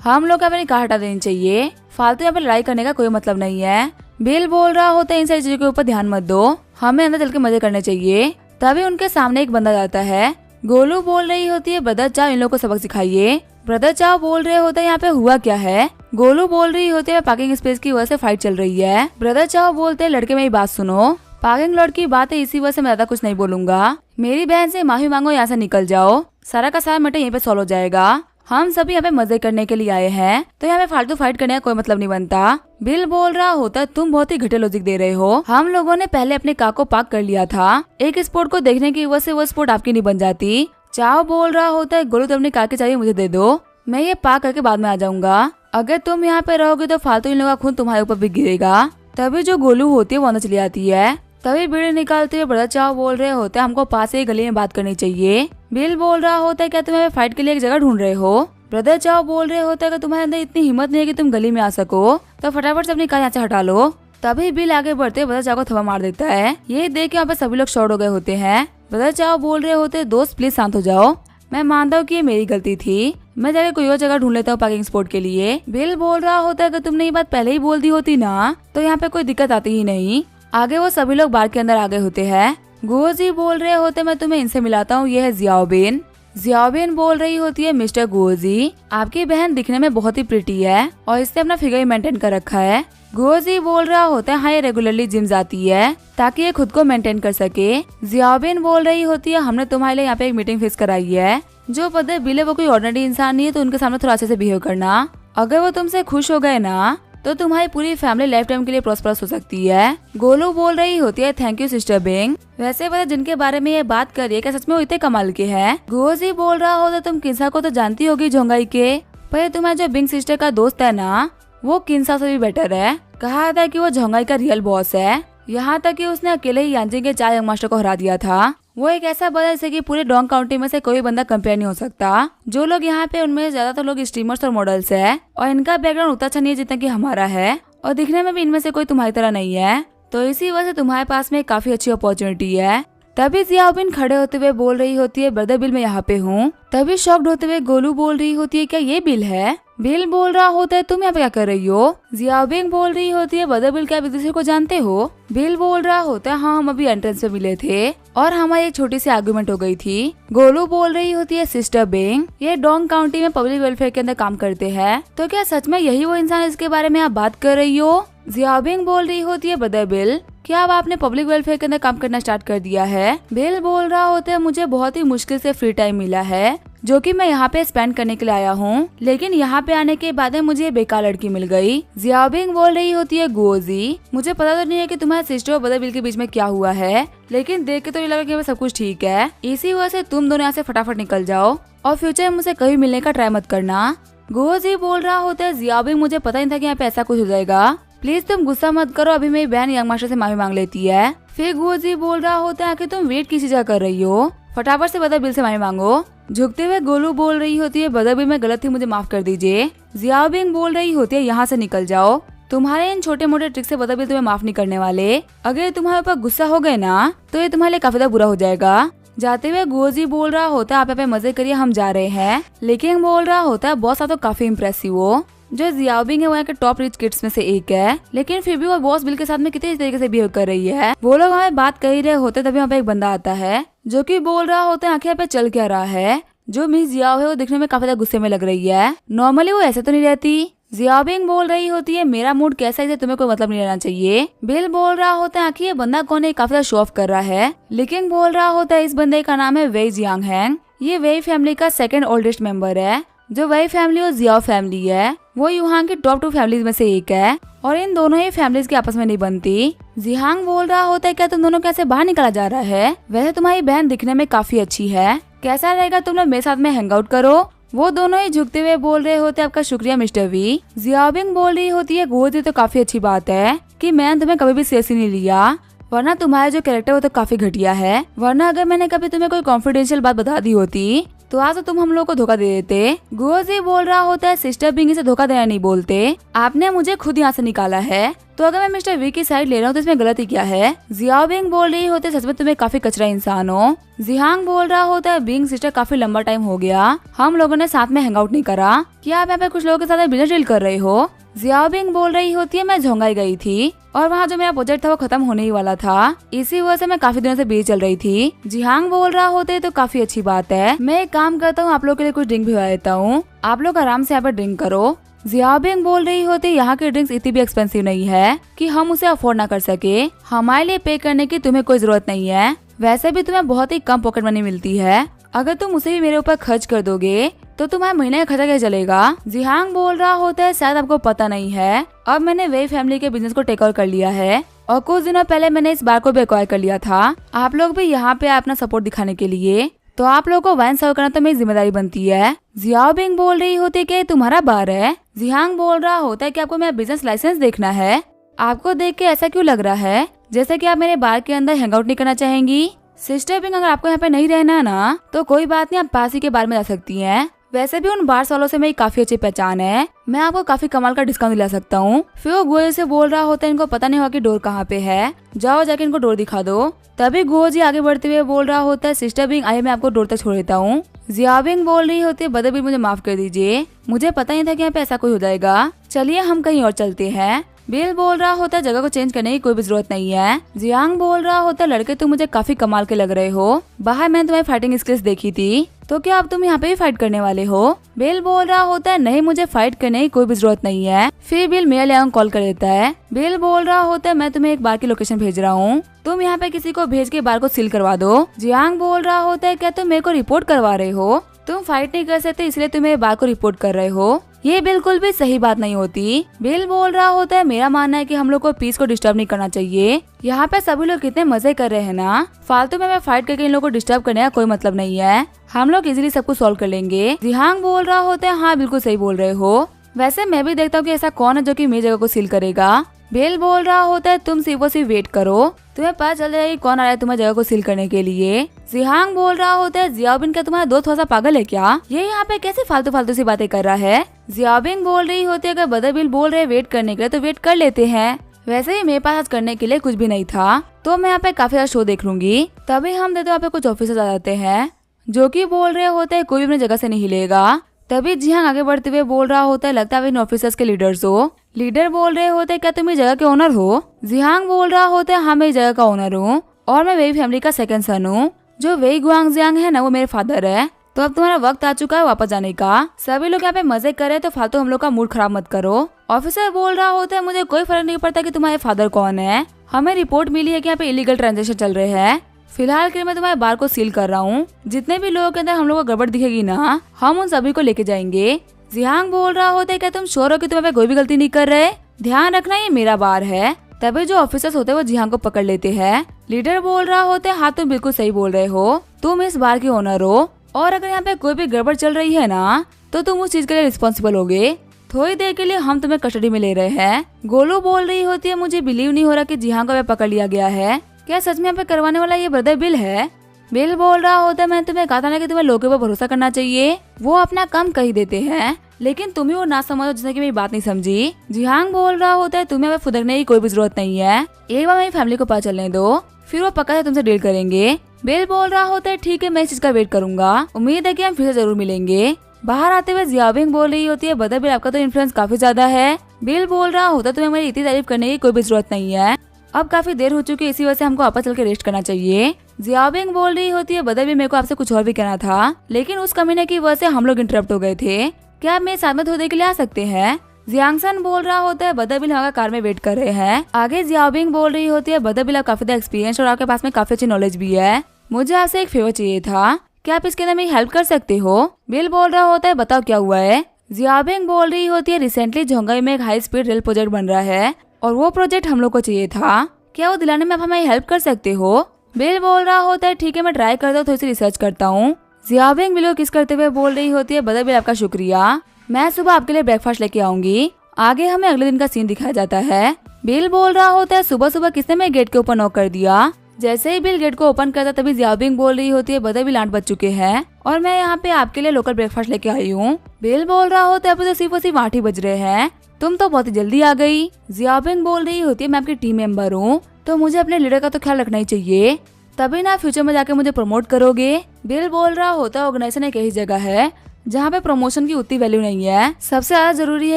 हम लोग अपनी कार हटा देनी चाहिए, फालतू यहाँ पे लड़ाई करने का कोई मतलब नहीं है। बिल बोल रहा होता है इन सारी चीजों के ऊपर ध्यान मत दो, हमें अंदर चल के मजे करने चाहिए। तभी उनके सामने एक बंदा जाता है। गोलू बोल रही होती है ब्रदर चाओ इन लोगों को सबक सिखाइए। ब्रदर चाओ बोल रहे होते हैं यहाँ पे हुआ क्या है। गोलू बोल रही होती है पार्किंग स्पेस की वजह से फाइट चल रही है। ब्रदर चाओ बोलते हैं लड़के मेरी बात सुनो, पार्किंग लॉट की बात है इसी वजह से मैं ज्यादा कुछ नहीं बोलूंगा, मेरी बहन से माफी मांगो, यहाँ से निकल जाओ, सारा का सारा मैटर यहीं पे सॉल्व हो जाएगा, हम सभी यहाँ पे मजे करने के लिए आए हैं, तो यहाँ पे फालतू फाइट करने का कोई मतलब नहीं बनता। बिल बोल रहा होता है तुम बहुत ही घटिया लॉजिक दे रहे हो, हम लोगों ने पहले अपने कार को पार्क कर लिया था, एक स्पोर्ट को देखने की वजह से वो स्पोर्ट आपकी नहीं बन जाती। चाओ बोल रहा होता है गोलू तुम अपनी कार की चाबी मुझे दे दो, मैं ये पार्क करके बाद में आ जाऊंगा, अगर तुम यहाँ पे रहोगे तो फालतू इन लोगों का खून तुम्हारे ऊपर भी गिरेगा। तभी जो गोलू होती है वो अंदर चली आती है। तभी बीड़ी निकालते हुए ब्रदर चाओ बोल रहे होते हैं हमको पास ही गली में बात करनी चाहिए। बिल बोल रहा होता है क्या तुम यहाँ फाइट के लिए एक जगह ढूंढ रहे हो। ब्रदर चाओ बोल रहे होते हैं कि तुम्हारे अंदर इतनी हिम्मत नहीं है कि तुम गली में आ सको, तो फटाफट से अपनी कार यहाँ से हटा लो। तभी बिल आगे बढ़ते ब्रदर चाओ को थप्पड़ मार देता है, ये देख के यहाँ पे सभी लोग शॉर्ट हो गए होते हैं। ब्रदर चाओ बोल रहे होते दोस्त प्लीज शांत हो जाओ, मैं मानता हूँ कि ये मेरी गलती थी, मैं जाके कोई और जगह ढूंढ लेता हूँ पार्किंग स्पॉट के लिए। बिल बोल रहा होता है कि तुमने ये बात पहले ही बोल दी होती ना तो यहाँ पे कोई दिक्कत आती ही नहीं। आगे वो सभी लोग बार के अंदर आ गए होते हैं। गुओजी बोल रहे होते मैं तुम्हें इनसे मिलाता हूँ, ये है जियाओबिन। जियाओबिन बोल रही होती है मिस्टर गुओजी आपकी बहन दिखने में बहुत ही प्रिटी है और इसने अपना फिगर मेंटेन कर रखा है। गुओजी बोल रहा होता है हाँ ये रेगुलरली जिम जाती है ताकि ये खुद को मेंटेन कर सके। जियाओबिन बोल रही होती है हमने तुम्हारे लिए यहाँ पे एक मीटिंग फिक्स कराई है, जो पता बिल है वो कोई ऑर्डिनरी इंसान नहीं है, तो उनके सामने थोड़ा अच्छे से बिहेव करना, अगर वो तुमसे खुश हो गए ना तो तुम्हारी पूरी फैमिली लाइफ टाइम के लिए प्रॉस्परस हो सकती है। गोलू बोल रही होती है थैंक यू सिस्टर बिंग, वैसे पता जिनके बारे में ये बात कर रही है क्या सच में वो इतने कमाल के हैं। गुओजी बोल रहा होता तुम किन्सा को तो जानती होगी झोंगाई के, पर तुम्हारे जो बिंग सिस्टर का दोस्त है ना वो किन्सा से भी बेटर है, कहा था कि वो झोंगाई का रियल बॉस है, यहाँ तक कि उसने अकेले ही यांजिंग के 4 यंग मास्टर को हरा दिया था। वो एक ऐसा बंदा जैसे कि पूरे डोंग काउंटी में से कोई बंदा कंपेयर नहीं हो सकता। जो लोग यहाँ पे उनमें ज्यादातर लोग स्ट्रीमर्स और मॉडल्स है और इनका बैकग्राउंड उतना अच्छा नहीं है जितना कि हमारा है, और दिखने में भी इनमें से कोई तुम्हारी तरह नहीं है, तो इसी वजह से तुम्हारे पास में काफी अच्छी अपॉर्चुनिटी है। तभी जियाओबिन खड़े होते हुए बोल रही होती है ब्रदर बिल मैं यहाँ पे हूँ। तभी शॉक्ड होते हुए गोलू बोल रही होती है क्या ये बिल है। बिल बोल रहा होता है तुम यहाँ पे क्या कर रही हो। जियाओबिन बोल रही होती है ब्रदर बिल क्या आप एक दूसरे को जानते हो। बिल बोल रहा होता है हाँ हम अभी एंट्रेंस पे मिले थे और हमारी एक छोटी सी आर्गुमेंट हो गई थी। गोलू बोल रही होती है सिस्टर बिंग ये डोंग काउंटी में पब्लिक वेलफेयर के अंदर काम करते हैं, तो क्या सच में यही वो इंसान है जिसके बारे में आप बात कर रही हो। जियाओबिन बोल रही होती है ब्रदर बिल क्या अब आपने पब्लिक वेलफेयर के अंदर काम करना स्टार्ट कर दिया है। बिल बोल रहा होता है मुझे बहुत ही मुश्किल से फ्री टाइम मिला है जो कि मैं यहाँ पे स्पेंड करने के लिए आया हूँ, लेकिन यहाँ पे आने के बाद मुझे बेकार लड़की मिल गई। जियाओबिन बोल रही होती है गुओजी मुझे पता तो नहीं है कि तुम्हारे सिस्टर और ब्रदर बिल के बीच में क्या हुआ है, लेकिन देख के तो ये लगा कि सब कुछ ठीक है, इसी वजह से तुम दोनों यहाँ से फटाफट निकल जाओ और फ्यूचर में मुझसे कभी मिलने का ट्राई मत करना। गुओजी बोल रहा होता है जियाओबिन मुझे पता नहीं था कि यहाँ पे ऐसा कुछ हो जाएगा, प्लीज तुम गुस्सा मत करो, अभी मेरी बहन यंग मास्टर से माफी मांग लेती है। फिर गुओजी बोल रहा होता है कि तुम वेट किसी जगह कर रही हो, फटाफट से ब्रदर बिल से माफी मांगो। झुकते हुए गोलू बोल रही होती है ब्रदर बिल मैं गलत थी मुझे माफ कर दीजिए। जियाओबिन बोल रही होती है यहाँ से निकल जाओ, तुम्हारे इन छोटे मोटे ट्रिक से ब्रदर बिल तुम्हें माफ नहीं करने वाले, अगर तुम्हारे ऊपर गुस्सा हो गए ना तो ये तुम्हारे लिए काफी ज्यादा बुरा हो जाएगा। जाते हुए गुओजी बोल रहा होता है आप यहाँ पे मजे करिए हम जा रहे हैं, लेकिन बोल रहा होता है बॉस आप तो काफी इम्प्रेसिव हो। जो जियाओबिन है वो यहाँ के टॉप रिच किड्स में से एक है, लेकिन फिर भी वो बॉस बिल के साथ में कितने तरीके से बिहेव कर रही है। वो लोग हमें बात कर ही रहे होते तभी वहाँ पे एक बंदा आता है जो कि बोल रहा होता है आखिर यहाँ पे चल क्या रहा है। जो मिस जियाओ है वो दिखने में काफी ज्यादा गुस्से में लग रही है, नॉर्मली वो ऐसे तो नहीं रहती। जियाओबिन बोल रही होती है मेरा मूड कैसा है तुम्हें कोई मतलब नहीं रहना चाहिए। बिल बोल रहा होता है आखिर ये बंदा कौन है काफी ज्यादा शो ऑफ कर रहा है, लेकिन बोल रहा होता है इस बंदे का नाम है वेई जियांग हैंग, ये वेई फैमिली का 2nd ओल्डेस्ट मेंबर है। जो वेई फैमिली और जियाओ फैमिली है वो युहांग की टॉप 2 फैमिलीज में से एक है और इन दोनों ही फैमिलीज के आपस में नहीं बनती। जियांग बोल रहा होता है क्या तुम दोनों कैसे बाहर निकला जा रहा है, वैसे तुम्हारी बहन दिखने में काफी अच्छी है, कैसा रहेगा तुम लोग मेरे साथ में हैंग आउट करो। वो दोनों ही झुकते हुए बोल रहे होते आपका शुक्रिया मिस्टर वी। जियाओबिन बोल रही होती है गुओजी तो काफी अच्छी बात है कि मैंने तुम्हें कभी भी सीरियसली नहीं लिया, वरना तुम्हारा जो कैरेक्टर वो तो काफी घटिया है, वरना अगर मैंने कभी तुम्हें कोई कॉन्फिडेंशियल बात बता दी होती तो आज तो तुम हम लोग को धोखा दे देते। गुओजी बोल रहा होता है सिस्टर बिंग से धोखा देना नहीं बोलते, आपने मुझे खुद यहाँ से निकाला है, तो अगर मैं मिस्टर वी की साइड ले रहा हूँ तो इसमें गलती क्या है? जियाओबिंग बोल रही होती है सच में तुम्हें काफी कचरा इंसान हो। जिहांग बोल रहा होता है बीइंग सिस्टर काफी लंबा टाइम हो गया, हम लोगों ने साथ में हैंग आउट नहीं करा, क्या आप यहाँ पे कुछ लोगों के साथ बिजनेस डील कर रहे हो? जियाओबिंग बोल रही होती है मैं झोंगाई गई थी और वहाँ जो मेरा प्रोजेक्ट था वो खत्म होने ही वाला था, इसी वजह से मैं काफी दिनों से बिजी चल रही थी। जिहांग बोल रहा होते है तो काफी अच्छी बात है, मैं एक काम करता हूँ आप लोग के लिए कुछ ड्रिंक भिजवा देता हूँ, आप लोग आराम से यहाँ पे ड्रिंक करो। जियाओबिंग बोल रही होती यहाँ की ड्रिंक्स इतनी भी एक्सपेंसिव नहीं है कि हम उसे अफोर्ड ना कर सके, हमारे लिए पे करने की तुम्हें कोई जरूरत नहीं है, वैसे भी तुम्हें बहुत ही कम पॉकेट मनी मिलती है, अगर तुम उसे भी मेरे ऊपर खर्च कर दोगे तो तुम्हारे महीने का खर्चा क्या चलेगा? जिहांग बोल रहा होता है शायद आपको पता नहीं है, अब मैंने वेई फैमिली के बिजनेस को टेक ओवर कर लिया है और कुछ दिनों पहले मैंने इस बार को भी एक्वायर कर लिया था, आप लोग भी यहाँ पे अपना सपोर्ट दिखाने के लिए, तो आप लोगों को वाइन सर्व करना तो मेरी जिम्मेदारी बनती है। जियाओबिंग बोल रही होती है कि तुम्हारा बार है। जिहांग बोल रहा होता है कि आपको मेरा बिजनेस लाइसेंस देखना है, आपको देख के ऐसा क्यों लग रहा है जैसे कि आप मेरे बार के अंदर हैंग आउट नहीं करना चाहेंगी? सिस्टर बिंग अगर आपको यहाँ पे नहीं रहना ना तो कोई बात नहीं, आप पास ही के बार में जा सकती हैं, वैसे भी उन बार्स वालों से मेरी काफी अच्छी पहचान है, मैं आपको काफी कमाल का डिस्काउंट दिला सकता हूँ। फिर वो गुओ से बोल रहा होता है इनको पता नहीं होगा कि डोर कहाँ पे है, जाओ जाके इनको डोर दिखा दो। तभी गुओ जी आगे बढ़ते हुए बोल रहा होता है सिस्टर बिंग आइए मैं आपको डोर तक छोड़ देता हूँ। जियाओबिंग बोल रही होती है बदर मुझे माफ कर दीजिए, मुझे पता नहीं था कि यहाँ पे ऐसा कोई हो जाएगा, चलिए हम कहीं और चलते हैं। बिल बोल रहा होता है जगह को चेंज करने की कोई भी जरूरत नहीं है। जियांग बोल रहा होता है लड़के तुम मुझे काफी कमाल के लग रहे हो, बाहर मैंने तुम्हारी फाइटिंग स्किल्स देखी थी, तो क्या अब तुम यहाँ पे भी फाइट करने वाले हो? बिल बोल रहा होता है नहीं मुझे फाइट करने की कोई भी जरूरत नहीं है। फिर बिल मेयर लियांग कॉल कर देता है। बिल बोल रहा होता है मैं तुम्हें एक बार की लोकेशन भेज रहा हूँ, तुम यहाँ पे किसी को भेज के बार को सील करवा दो। जियांग बोल रहा होता है क्या तुम मेरे को रिपोर्ट करवा रहे हो? तुम फाइट नहीं कर सकते इसलिए तुम मेरे बार को रिपोर्ट कर रहे हो, ये बिल्कुल भी सही बात नहीं होती। बिल बोल रहा होता है मेरा मानना है कि हम लोग को पीस को डिस्टर्ब नहीं करना चाहिए, यहाँ पे सभी लोग कितने मजे कर रहे हैं ना, फालतू में मैं फाइट करके इन लोगों को डिस्टर्ब करने का कोई मतलब नहीं है, हम लोग इजीली सब कुछ सॉल्व कर लेंगे। जिहांग बोल रहा होता है हाँ बिल्कुल सही बोल रहे हो, वैसे मैं भी देखता हूँ कि ऐसा कौन है जो कि मेरी जगह को सील करेगा। बिल बोल रहा होता है तुम सिर्फ वेट करो, तुम्हें पता चल जाएगा कौन आ रहा है तुम्हारी जगह को सील करने के लिए। जिहांग बोल रहा होता है जियाओबिंग क्या तुम्हारा दोस्त थोड़ा सा पागल है क्या, ये यहाँ पे कैसे फालतू फालतू सी बातें कर रहा है। जियाओबिंग बोल रही होती है अगर बदर बिल बोल रहे वेट करने के लिए तो वेट कर लेते हैं, वैसे ही मेरे पास आज करने के लिए कुछ भी नहीं था तो मैं यहाँ पे काफी सारा शो देख लूंगी। तभी हम देखते यहाँ पे कुछ ऑफिसर्स आ जाते हैं जो कि बोल रहे होते हैं कोई भी अपनी जगह से नहीं हिलेगा। तभी जिहांग आगे बढ़ते हुए बोल रहा होता है लगता है इन ऑफिसर्स के लीडर्स हो। लीडर बोल रहे होते हैं क्या तुम इस जगह के ओनर हो? जिहांग बोल रहा होता है हाँ मैं इस जगह का ओनर हूँ और मैं वेई फैमिली का सेकंड सन हूँ, जो वेई गुआंगजियांग है ना वो मेरे फादर है, तो अब तुम्हारा वक्त आ चुका है वापस जाने का। सभी लोग यहाँ पे मजे कर रहे हैं तो फालतू हम लोग का मूड खराब मत करो। ऑफिसर बोल रहा होता है मुझे कोई फर्क नहीं पड़ता कि तुम्हारे फादर कौन है, हमें रिपोर्ट मिली है कि यहाँ पे इलीगल ट्रांजेक्शन चल रहे हैं, फिलहाल के मैं तुम्हारे बार को सील कर रहा हूँ, जितने भी लोगों के अंदर हम लोग को गड़बड़ दिखेगी ना हम उन सभी को लेके जाएंगे। जिहांग बोल रहा होता है क्या तुम श्योर हो कि तुम कोई भी गलती नहीं कर रहे, ध्यान रखना ये मेरा बार है। तभी जो ऑफिसर्स होते हैं वो जिहांग को पकड़ लेते हैं। लीडर बोल रहा होता है हाँ तुम बिल्कुल सही बोल रहे हो, तुम इस बार के ओनर हो और अगर यहाँ पे कोई भी गड़बड़ चल रही है ना तो तुम उस चीज के लिए रिस्पॉन्सिबल होगे, थोड़ी देर के लिए हम तुम्हें कस्टडी में ले रहे हैं। गोलू बोल रही होती है मुझे बिलीव नहीं हो रहा कि जिहांग को पकड़ लिया गया है, क्या सच में यहाँ पे करवाने वाला ये ब्रदर बिल है? बिल बोल रहा होता है मैंने तुम्हें कहा था ना कि तुम्हें लोगों पर भरोसा करना चाहिए, वो अपना काम कर ही देते हैं लेकिन तुम ही वो ना समझो जिसने की मेरी बात नहीं समझी। जिहांग बोल रहा होता है तुम्हें हमें फुदकने की कोई भी जरूरत नहीं है, एक बार मेरी फैमिली को पता चलने दो फिर वो पक्का से तुमसे डील करेंगे। बिल बोल रहा होता है ठीक है मैं इस चीज का वेट करूंगा, उम्मीद है कि हम फिर से जरूर मिलेंगे। बाहर आते हुए जियाओबिंग बोल रही होती है बदर बिल आपका तो इन्फ्लुएंस काफी ज्यादा है। बिल बोल रहा होता है तुम्हें मेरी इतनी तारीफ करने की कोई भी जरूरत नहीं है, अब काफी देर हो चुकी है इसी वजह से हमको वापस चल के रेस्ट करना चाहिए। जियाओबिंग बोल रही होती है बदर बिल मेरे को आपसे कुछ और भी कहना था लेकिन उस कमीने की वजह से हम लोग इंटरप्ट हो गए थे, क्या आप मेरे साथ में थोड़ी देर के लिए आ सकते हैं? जियांगसन बोल रहा होता है बदर बिल हमारा कार में वेट कर रहे हैं। आगे जियाओबिंग बोल रही होती है बदर बिल आप काफी एक्सपीरियंस और आपके पास में काफी अच्छी नॉलेज भी है, मुझे आपसे एक फेवर चाहिए था, क्या आप इसके अंदर मेरी हेल्प कर सकते हो? बिल बोल रहा होता है बताओ क्या हुआ है। जियाओबिंग बोल रही होती है रिसेंटली झोंगाई में एक हाई स्पीड रेल प्रोजेक्ट बन रहा है और वो प्रोजेक्ट हम लोग को चाहिए था, क्या वो दिलाने में आप हमारी हेल्प कर सकते हो? बिल बोल रहा होता है ठीक है मैं ट्राई करता हूँ, थोड़ी सी रिसर्च करता हूँ। जियाओबिंग बिल को किस करते हुए बोल रही होती है बदर बिल आपका शुक्रिया, मैं सुबह आपके लिए ब्रेकफास्ट लेके आऊंगी। आगे हमें अगले दिन का सीन दिखाया जाता है। बिल बोल रहा होता है सुबह सुबह किसने मेरे गेट के ऊपर नॉक कर दिया। जैसे ही बिल गेट को ओपन करता तभी जियाओबिंग बोल रही होती है बदर बिल 8 बज चुके हैं और मैं यहाँ पे आपके लिए लोकल ब्रेकफास्ट लेके आई हूँ। बिल बोल रहा होता है अभी तो सिर्फ 8 ही बज रहे हैं, तुम तो बहुत ही जल्दी आ गई। जियाबिंग बोल रही होती है मैं आपकी टीम मेंबर हूँ, तो मुझे अपने लीडर का तो ख्याल रखना ही चाहिए, तभी ना फ्यूचर में जाके मुझे प्रमोट करोगे। बिल बोल रहा होता है ऑर्गेनाइजेशन एक ऐसी जगह है जहाँ पे प्रमोशन की उतनी वैल्यू नहीं है, सबसे ज्यादा जरूरी है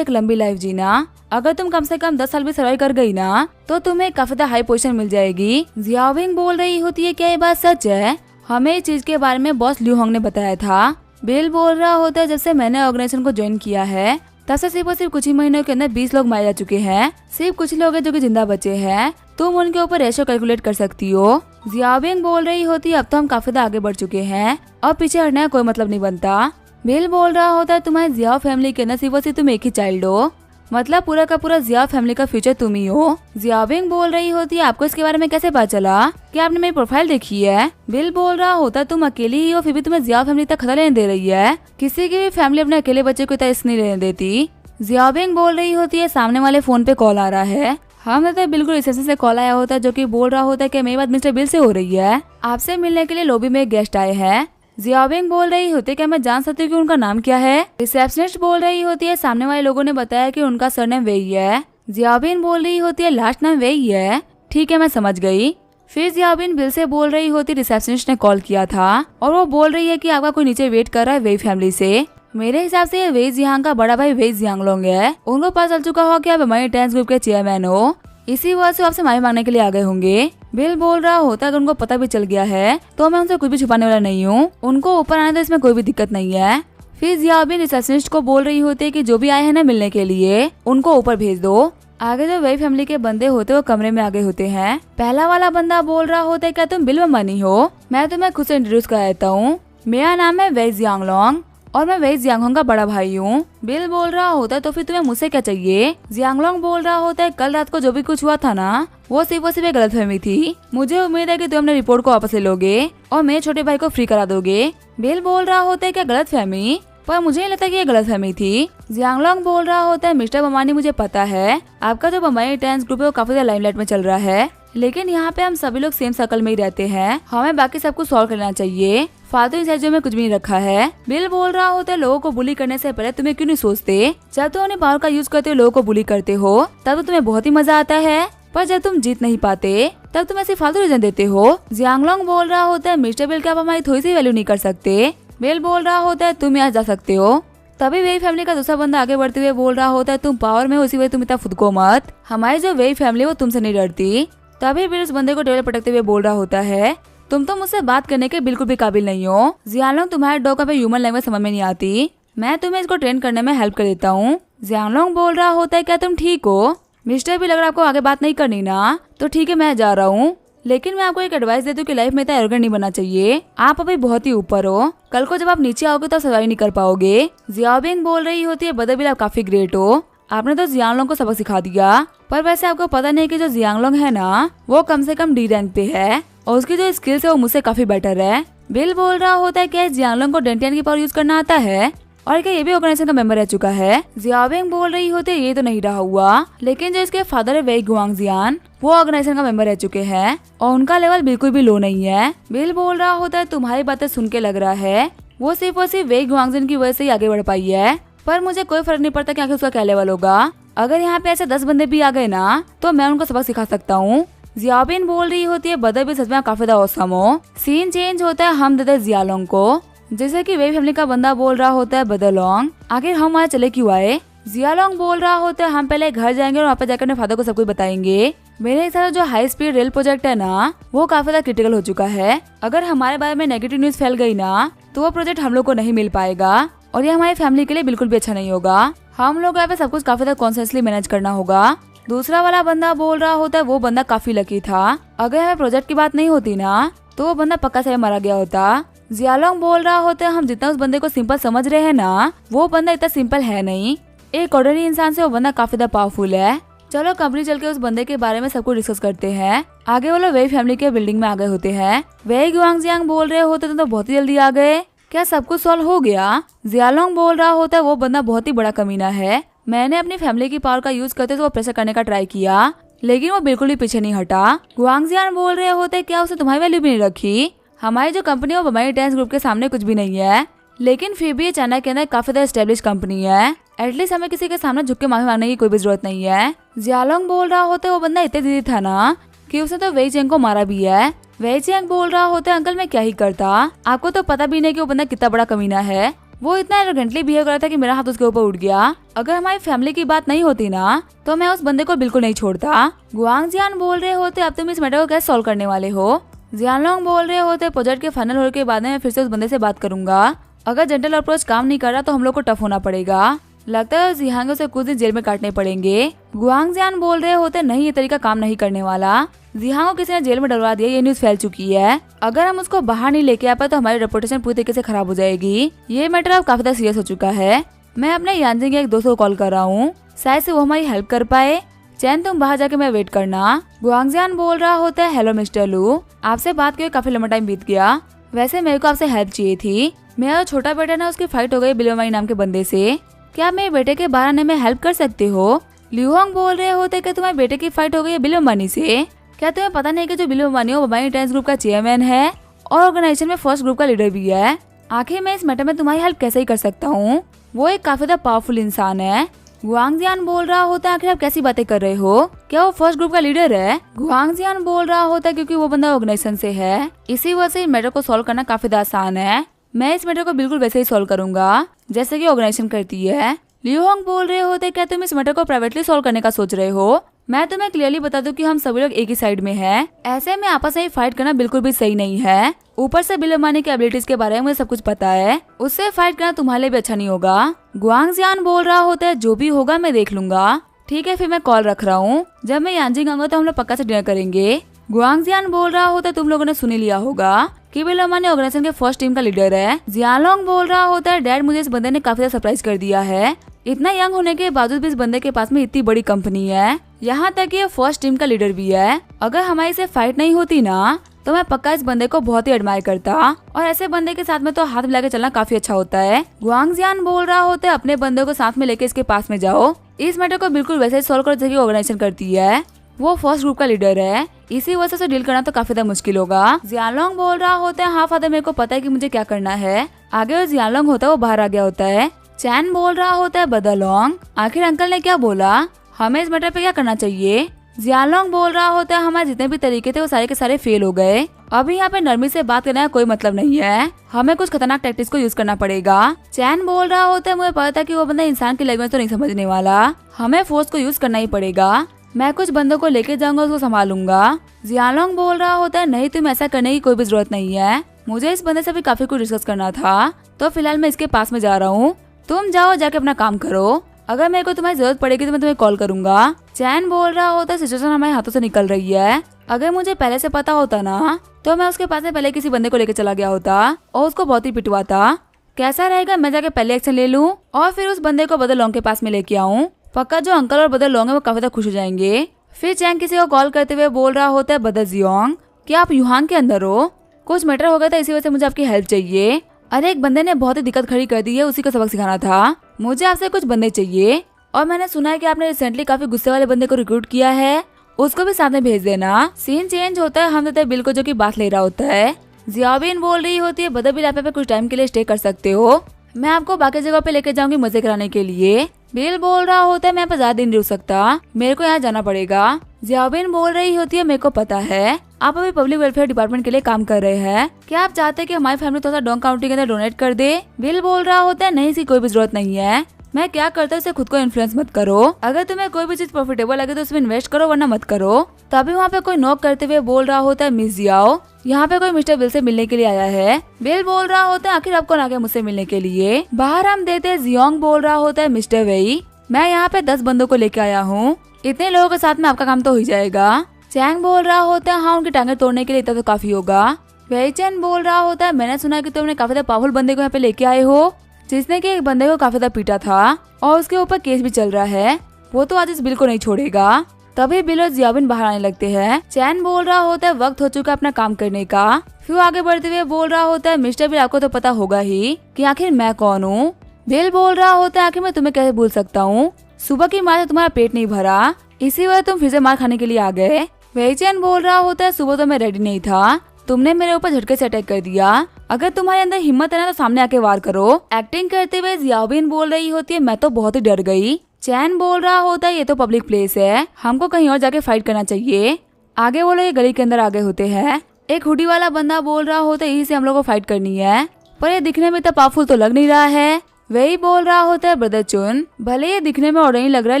एक लंबी लाइफ जीना। अगर तुम कम से कम 10 साल भी सर्वाइव कर गई ना तो तुम्हें काफी ज्यादा हाई पोजीशन मिल जाएगी। जियाबिंग बोल रही होती है क्या ये बात सच है? हमें इस चीज के बारे में बॉस ल्यू होंग ने बताया था। बिल बोल रहा होता है जब से मैंने ऑर्गेनाइजेशन को ज्वाइन किया है तब से सिर्फ और सिर्फ कुछ ही महीनों के अंदर 20 लोग मारे जा चुके हैं, सिर्फ कुछ लोग हैं जो कि जिंदा बचे हैं। तुम उनके ऊपर रेशो कैलकुलेट कर सकती हो। जियाबिंग बोल रही होती है अब तो हम काफी ज्यादा आगे बढ़ चुके हैं और पीछे हटने का कोई मतलब नहीं बनता। बिल बोल रहा होता है तुम्हारी जिया फैमिली के अंदर सिर्फ और सिर्फ तुम एक ही चाइल्ड हो, मतलब पूरा का पूरा जिया फैमिली का फ्यूचर तुम ही हो। जियाबिंग बोल रही होती है आपको इसके बारे में कैसे पता चला? क्या आपने मेरी प्रोफाइल देखी है? बिल बोल रहा होता है तुम अकेली ही हो फिर भी तुम्हें जिया फैमिली तक खतरा लेने दे रही है, किसी की भी फैमिली अपने अकेले बच्चे को इतना रिस्क नहीं लेने देती। जियाबिंग बोल रही होती है सामने वाले फोन पे कॉल आ रहा है। हमें तो बिल्कुल रिसेप्शन से कॉल आया होता है जो कि बोल रहा होता है कि मेरी बात मिस्टर बिल से हो रही है, आपसे मिलने के लिए लॉबी में गेस्ट आए हैं। जियाबिंग बोल रही होती है क्या मैं जान सकती हूँ कि उनका नाम क्या है? रिसेप्शनिस्ट बोल रही होती है सामने वाले लोगों ने बताया कि उनका सरनेम वेई है। जियाबिन बोल रही होती है लास्ट नाम वेई है, ठीक है मैं समझ गई। फिर जियाबिन बिल से बोल रही होती रिसेप्शनिस्ट ने कॉल किया था और वो बोल रही है कि आपका कोई नीचे वेट कर रहा है वेई फैमिली से। मेरे हिसाब से ये वेई जियांग का बड़ा भाई वेई जियांगलोंग है, उनको पता चल चुका हो कि आप हमारे डांस ग्रुप के चेयरमैन हो, इसी वजह से आपसे माफी मांगने के लिए आ गए होंगे। बिल बोल रहा होता है कि उनको पता भी चल गया है तो मैं उनसे कुछ भी छुपाने वाला नहीं हूँ, उनको ऊपर आने तो इसमें कोई भी दिक्कत नहीं है। फिर जियाबिन रिसेप्शनिस्ट को बोल रही होती है कि जो भी आए हैं ना मिलने के लिए उनको ऊपर भेज दो। आगे जो वेई फैमिली के बंदे होते वो कमरे में आगे होते हैं। पहला वाला बंदा बोल रहा होता है क्या तुम बिल मनी हो? मैं तुम्हें खुद से इंट्रोड्यूस कर देता हूँ, मेरा नाम है वेई जियांगलोंग और मैं वेई जियांगलोंग का बड़ा भाई हूँ। बिल बोल रहा होता है तो फिर तुम्हें मुझसे क्या चाहिए? जियांगलोंग बोल रहा होता है कल रात को जो भी कुछ हुआ था ना वो सिर्फ एक गलतफहमी थी, मुझे उम्मीद है कि तुम अपने रिपोर्ट को वापस ले लोगे और मेरे छोटे भाई को फ्री करा दोगे। बिल बोल रहा होता है क्या गलतफहमी? पर मुझे नहीं लगता कि ये गलतफहमी थी। जियांगलोंग बोल रहा होता है मिस्टर बमानी मुझे पता है आपका जो बम्बई डांस ग्रुप है वो काफी ज्यादा लाइमलाइट में चल रहा है, लेकिन यहाँ पे हम सभी लोग सेम सर्कल में ही रहते हैं, हमें बाकी सब कुछ सॉल्व करना चाहिए, फालतू इन चीजों में कुछ भी नहीं रखा है। बिल बोल रहा होता है लोगों को बुली करने से पहले तुम्हें क्यों नहीं सोचते? जब तुम अपने पावर का यूज करते हो लोगों को बुली करते हो तब तो तुम्हें बहुत ही मजा आता है, पर जब तुम जीत नहीं पाते तब तुम ऐसे फालतू रीजन देते हो। जियांगलोंग बोल रहा होता है मिस्टर बिल क्या आप हमारी थोड़ी सी वैल्यू नहीं कर सकते? बिल बोल रहा होता है तुम यहाँ जा सकते हो। तभी वेई फैमिली का दूसरा बंदा आगे बढ़ते हुए बोल रहा होता है तुम पावर में उसी वजह तुम इतना खुद को मत, हमारी जो वेई फैमिली वो तुमसे नहीं डरती। तभी बिल उस बंदे को टेबल पटकते हुए बोल रहा होता है तुम तो मुझसे बात करने के बिल्कुल भी काबिल नहीं हो। जियांगलोंग तुम्हारे डॉग का ह्यूमन लैंग्वेज समझ में नहीं आती, मैं तुम्हें इसको ट्रेन करने में हेल्प कर देता हूँ। जियांगलोंग बोल रहा होता है क्या तुम ठीक हो? मिस्टर बिल अगर आपको आगे बात नहीं करनी ना तो ठीक है मैं जा रहा हूँ, लेकिन मैं आपको एक एडवाइस देती हूँ कि लाइफ में इतना एरोगेंट नहीं बनना चाहिए, आप अभी बहुत ही ऊपर हो, कल को जब आप नीचे आओगे तो सर्वाइव नहीं कर पाओगे। जियाबिंग बोल रही होती है बदर बिल आप काफी ग्रेट हो, आपने तो जियांगलोंग को सबक सिखा दिया, पर वैसे आपको पता नहीं कि जो जियांगलोंग है ना वो कम से कम डी रैंक पे है और उसकी जो स्किल्स है वो मुझसे काफी बेटर है। बिल बोल रहा होता है क्या जियांगलोंग को डेंटियन की पावर यूज करना आता है और क्या ये भी ऑर्गेनाइजेशन का मेंबर रह चुका है? जियाबिंग बोल रही होती है ये तो नहीं रहा हुआ, लेकिन जो इसके फादर है वेई गुआंगजियान वो ऑर्गेनाइजेशन का मेंबर रह चुके हैं और उनका लेवल बिल्कुल भी लो नहीं है। बिल बोल रहा होता है तुम्हारी बातें सुन के लग रहा है वो सिर्फ और सिर्फ वेई गुआंगजियान की वजह से ही आगे बढ़ पाई है, पर मुझे कोई फर्क नहीं पड़ता कि आखिर उसका क्या लेवल होगा, अगर यहाँ पे ऐसे 10 बंदे भी आ गए ना तो मैं उनको सबक सिखा सकता हूँ। जियाबिन बोल रही होती है बदर भी सच में काफी ज्यादा औसम हो। सीन चेंज होता है, हम देते जियांगलोंग को, जैसे कि वेई फैमिली का बंदा बोल रहा होता है बदरलोंग आखिर हम वहाँ चले क्यों आए? जियांगलोंग बोल रहा होता है हम पहले घर जाएंगे और वहाँ पे जाकर अपने फादर को सब कुछ बताएंगे। मेरे हिसाब से जो हाई स्पीड रेल प्रोजेक्ट है ना वो काफी ज्यादा क्रिटिकल हो चुका है, अगर हमारे बारे में नेगेटिव न्यूज फैल गई ना तो वो प्रोजेक्ट हम लोग को नहीं मिल पाएगा और ये हमारी फैमिली के लिए बिल्कुल भी अच्छा नहीं होगा, हम लोग यहाँ पे सब कुछ काफी ज्यादा कॉन्शियसली मैनेज करना होगा। दूसरा वाला बंदा बोल रहा होता है वो बंदा काफी लकी था, अगर हमें प्रोजेक्ट की बात नहीं होती ना तो वो बंदा पक्का से मारा गया होता। जियांगलोंग बोल रहा होता है हम जितना उस बंदे को सिंपल समझ रहे हैं ना वो बंदा इतना सिंपल है नहीं, एक ऑर्डिनरी इंसान से वो बंदा काफी ज्यादा पावरफुल है। चलो कंपनी चल के उस बंदे के बारे में सब कुछ डिस्कस करते हैं। आगे वो लोग वेई फैमिली के बिल्डिंग में आ गए होते हैं। वेई गुआंगजियांग बोल रहे होते तो बहुत ही जल्दी आ गए, क्या सब कुछ सॉल्व हो गया? जियांगलोंग बोल रहा होता है वो बंदा बहुत ही बड़ा कमीना है, मैंने अपनी फैमिली की पावर का यूज करते तो वो प्रेशर करने का ट्राई किया लेकिन वो बिल्कुल भी पीछे नहीं हटा। गुआंगजियान बोल रहे होते क्या उसने तुम्हारी वैल्यू भी नहीं रखी, हमारी जो कंपनी है वो बम्बई डांस ग्रुप के सामने कुछ भी नहीं है, लेकिन फिर भी ये चाइना के अंदर काफी ज्यादा एस्टेब्लिश कंपनी है, एटलीस्ट हमें किसी के सामने झुक के माफी मांगने की कोई भी जरूरत नहीं है। जियालोंग बोल रहा होता है वो बंदा इतने दीदी था ना कि उसने तो वेई चेंग को मारा भी है। वेई चेंग बोल रहा होता है अंकल मैं क्या ही करता, आपको तो पता भी नहीं कि वो बंदा कितना बड़ा कमीना है। वो इतना एरोगेंटली बिहेव कर रहा था कि मेरा हाथ उसके ऊपर उठ गया। अगर हमारी फैमिली की बात नहीं होती ना तो मैं उस बंदे को बिल्कुल नहीं छोड़ता। गुआंगजियान बोल रहे होते अब तुम इस मैटर को कैसे सॉल्व करने वाले हो। जियालोंग बोल रहे होते प्रोजेक्ट के फाइनल होने के बाद में मैं फिर से उस बंदे से बात करूंगा। अगर जेंटल अप्रोच काम नहीं कर रहा तो हम लोग को टफ होना पड़ेगा। लगता है जियांग से कुछ दिन जेल में काटने पड़ेंगे। गुआंगजियान बोल रहे होते नहीं ये तरीका काम नहीं करने वाला। जियांग को किसी ने जेल में डलवा दिया, ये न्यूज फैल चुकी है। अगर हम उसको बाहर नहीं लेके आ पाए तो हमारी रेपुटेशन पूरी तरीके से खराब हो जाएगी। ये मैटर अब काफी ज्यादा सीरियस हो चुका है। मैं अपने यांजिंग के एक दोस्त को कॉल कर रहा हूँ, शायद से वो हमारी हेल्प कर पाए। चैन तुम बाहर जाके मैं वेट करना। गुआंगजियान बोल रहा होता है हेलो मिस्टर लू, आपसे बात किए काफी लंबा टाइम बीत गया। वैसे मेरे को आपसे हेल्प चाहिए थी। मेरा छोटा बेटा ना उसकी फाइट हो गई बिलोमाई नाम के बंदे से। क्या मेरे बेटे के बाहर आने में हेल्प कर सकते हो। लियोंग बोल रहे होते कि तुम्हारे बेटे की फाइट हो गई है बिलोमानी से। क्या तुम्हें पता नहीं कि जो बिलोमानी वो बबाई टेंस ग्रुप का चेयरमैन है और ऑर्गेनाइजेशन में फर्स्ट ग्रुप का लीडर भी है। आखिर मैं इस मैटर में तुम्हारी हेल्प कैसे ही कर सकता हूँ, वो एक काफी ज्यादा पावरफुल इंसान है। गुआंगजियान बोल रहा होता है आखिर आप कैसी बातें कर रहे हो, क्या वो फर्स्ट ग्रुप का लीडर है। गुआंगजियान बोल रहा होता है क्योंकि वो बंदा ऑर्गेनाइजेशन से है, इसी वजह से इस मैटर को सॉल्व करना काफी आसान है। मैं इस मैटर को बिल्कुल वैसे ही सॉल्व करूंगा जैसे कि ऑर्गेनाइजेशन करती है। लियोंग बोल रहे होते क्या तुम इस मैटर को प्राइवेटली सॉल्व करने का सोच रहे हो। मैं तुम्हें क्लियरली बता दूं कि हम सभी लोग एक ही साइड में हैं। ऐसे में आपस में फाइट करना बिल्कुल भी सही नहीं है। ऊपर से बिलोमानी की एबिलिटीज के बारे में मुझे सब कुछ पता है, उससे फाइट करना तुम्हारे लिए भी अच्छा नहीं होगा। गुआंगजियान बोल रहा होता है जो भी होगा मैं देख लूंगा। ठीक है फिर मैं कॉल रख रहा हूँ, जब मैं यांजिंग आऊंगा तो हम लोग पक्का से डिनर करेंगे। गुआंगजियान बोल रहा होता है तुम लोगों ने सुन लिया होगा कि बिलोमानी ऑर्गेनाइजेशन के फर्स्ट टीम का लीडर है। जियालोंग बोल रहा होता है डैड मुझे इस बंदे ने काफी ज्यादा सरप्राइज कर दिया है। इतना यंग होने के बावजूद भी इस बंदे के पास में इतनी बड़ी कंपनी है, यहाँ तक कि ये फर्स्ट टीम का लीडर भी है। अगर हमारी से फाइट नहीं होती ना तो मैं पक्का इस बंदे को बहुत ही एडमायर करता, और ऐसे बंदे के साथ में तो हाथ मिला के चलना काफी अच्छा होता है। गुआंगजियान बोल रहा होता है अपने बंदे को साथ में लेके इसके पास में जाओ। इस मैटर को बिल्कुल वैसे ही सॉल्व करो जैसे ऑर्गेनाइजेशन करती है। वो फर्स्ट ग्रुप का लीडर है, इसी वजह से डील करना तो काफी ज्यादा मुश्किल होगा। जियालोंग बोल रहा होता है हाँ फादर मेरे को पता है कि मुझे क्या करना है। आगे वो जियालोंग होता है वो बाहर आ गया होता है। चैन बोल रहा होता है बदलोंग आखिर अंकल ने क्या बोला, हमें इस मैटर पे क्या करना चाहिए। जियालोंग बोल रहा होता है हमारे जितने भी तरीके थे वो सारे के सारे फेल हो गए। अभी यहाँ पे नरमी से बात करने का कोई मतलब नहीं है, हमें कुछ खतरनाक टैक्टिक्स को यूज करना पड़ेगा। चैन बोल रहा होता है मुझे पता था कि वो बंदा इंसान की लैंग्वेज तो नहीं समझने वाला, हमें फोर्स को यूज करना ही पड़ेगा। मैं कुछ बंदों को लेके जाऊंगा, उसको संभालूंगा। जियालोंग बोल रहा होता है नहीं तुम ऐसा करने की कोई भी जरूरत नहीं है, मुझे इस बंदे से भी काफी कुछ डिस्कस करना था, तो फिलहाल मैं इसके पास में जा रहा हूँ। तुम जाओ जाके अपना काम करो, अगर मेरे को तुम्हारी जरूरत पड़ेगी तो मैं तुम्हें कॉल करूंगा। चैन बोल रहा होता है सिचुएशन हमारे हाथों से निकल रही है, अगर मुझे पहले से पता होता ना तो मैं उसके पास में पहले किसी बंदे को लेकर चला गया होता और उसको बहुत ही पिटवाता। कैसा रहेगा मैं जाके पहले एक्शन ले लूं और फिर उस बंदे को बदलोंग के पास में लेके आऊं। पक्का जो अंकल और बदलोंग है वो काफी खुश हो जाएंगे। फिर चैन किसी को कॉल करते हुए बोल रहा होता है बदजियोंग क्या आप युहान के अंदर हो, कुछ मैटर हो गया था इसी वजह से मुझे आपकी हेल्प चाहिए। अरे एक बंदे ने बहुत ही दिक्कत खड़ी कर दी है, उसी को सबक सिखाना था, मुझे आपसे कुछ बंदे चाहिए। और मैंने सुना है कि आपने रिसेंटली काफी गुस्से वाले बंदे को रिक्रूट किया है, उसको भी साथ में भेज देना। सीन चेंज होता है, हम देते हैं बिल को जो की बात ले रहा होता है। जियाबिन बोल रही होती है बदर बिल आप पे कुछ टाइम के लिए स्टे कर सकते हो, मैं आपको बाकी जगह पे लेके जाऊंगी मजे कराने के लिए। बिल बोल रहा होता है मैं यहाँ पे ज्यादा दिन नहीं रुक सकता, मेरे को यहाँ जाना पड़ेगा। जियाबिन बोल रही होती है मेरे को पता है आप अभी पब्लिक वेलफेयर डिपार्टमेंट के लिए काम कर रहे हैं, क्या आप चाहते हैं कि हमारी फैमिली थोड़ा सा डोंग काउंटी के अंदर डोनेट कर दे। बिल बोल रहा होता है नहीं इसकी कोई भी जरूरत नहीं है, मैं क्या करता हूँ उसे खुद को इन्फ्लुएंस मत करो, अगर तुम्हें कोई भी चीज प्रॉफिटेबल लगे तो उसमें इन्वेस्ट करो वरना मत करो। तभी वहाँ पे कोई नॉक करते हुए बोल रहा होता है मिस जियाओ यहाँ पे कोई मिस्टर बिल से मिलने के लिए आया है। बिल बोल रहा होता है आखिर आपको ना गया मुझसे मिलने के लिए। बाहर हम देते जियोंग बोल रहा होता है मिस्टर वेई मैं यहाँ पे 10 बंदों को लेके आया हूँ, इतने लोगों के साथ में आपका काम तो हो ही जाएगा। चैंग बोल रहा होता है हाँ उनकी टांगे तोड़ने के लिए इतना तो काफी होगा। वेईचेन बोल रहा होता है मैंने सुना है कि तुमने काफी ज्यादा पावरफुल बंदे को यहाँ पे लेके आए हो, जिसने कि एक बंदे को काफी ज्यादा पीटा था और उसके ऊपर केस भी चल रहा है, वो तो आज इस बिल को नहीं छोड़ेगा। तभी बिल और जियाबिन बाहर आने लगते हैं। चैन बोल रहा होता है वक्त हो चुका अपना काम करने का। फिर आगे बढ़ते हुए बोल रहा होता है मिस्टर बिल आपको तो पता होगा ही कि आखिर मैं कौन हूँ। बिल बोल रहा होता है आखिर मैं तुम्हें कैसे भूल सकता हूँ, सुबह की मार से तुम्हारा पेट नहीं भरा इसी वजह तुम फिर से मार खाने के लिए आ गए। वेईचेन बोल रहा होता है सुबह तो मैं रेडी नहीं था, तुमने मेरे ऊपर झटके से अटैक कर दिया, अगर तुम्हारे अंदर हिम्मत है ना तो सामने आके वार करो। एक्टिंग करते हुए जियाबिन बोल रही होती है, मैं तो बहुत ही डर गई। चैन बोल रहा होता है, ये तो पब्लिक प्लेस है, हमको कहीं और जाके फाइट करना चाहिए। आगे वो लोग ये गली के अंदर आगे होते हैं। एक हुडी वाला बंदा बोल रहा होता है, यही से हम लोग को फाइट करनी है, पर ये दिखने में इतना पावरफुल तो लग नहीं रहा है। वही बोल रहा होता है, ब्रदर चुन, भले ये दिखने में ऑर्डिनरी लग रहा है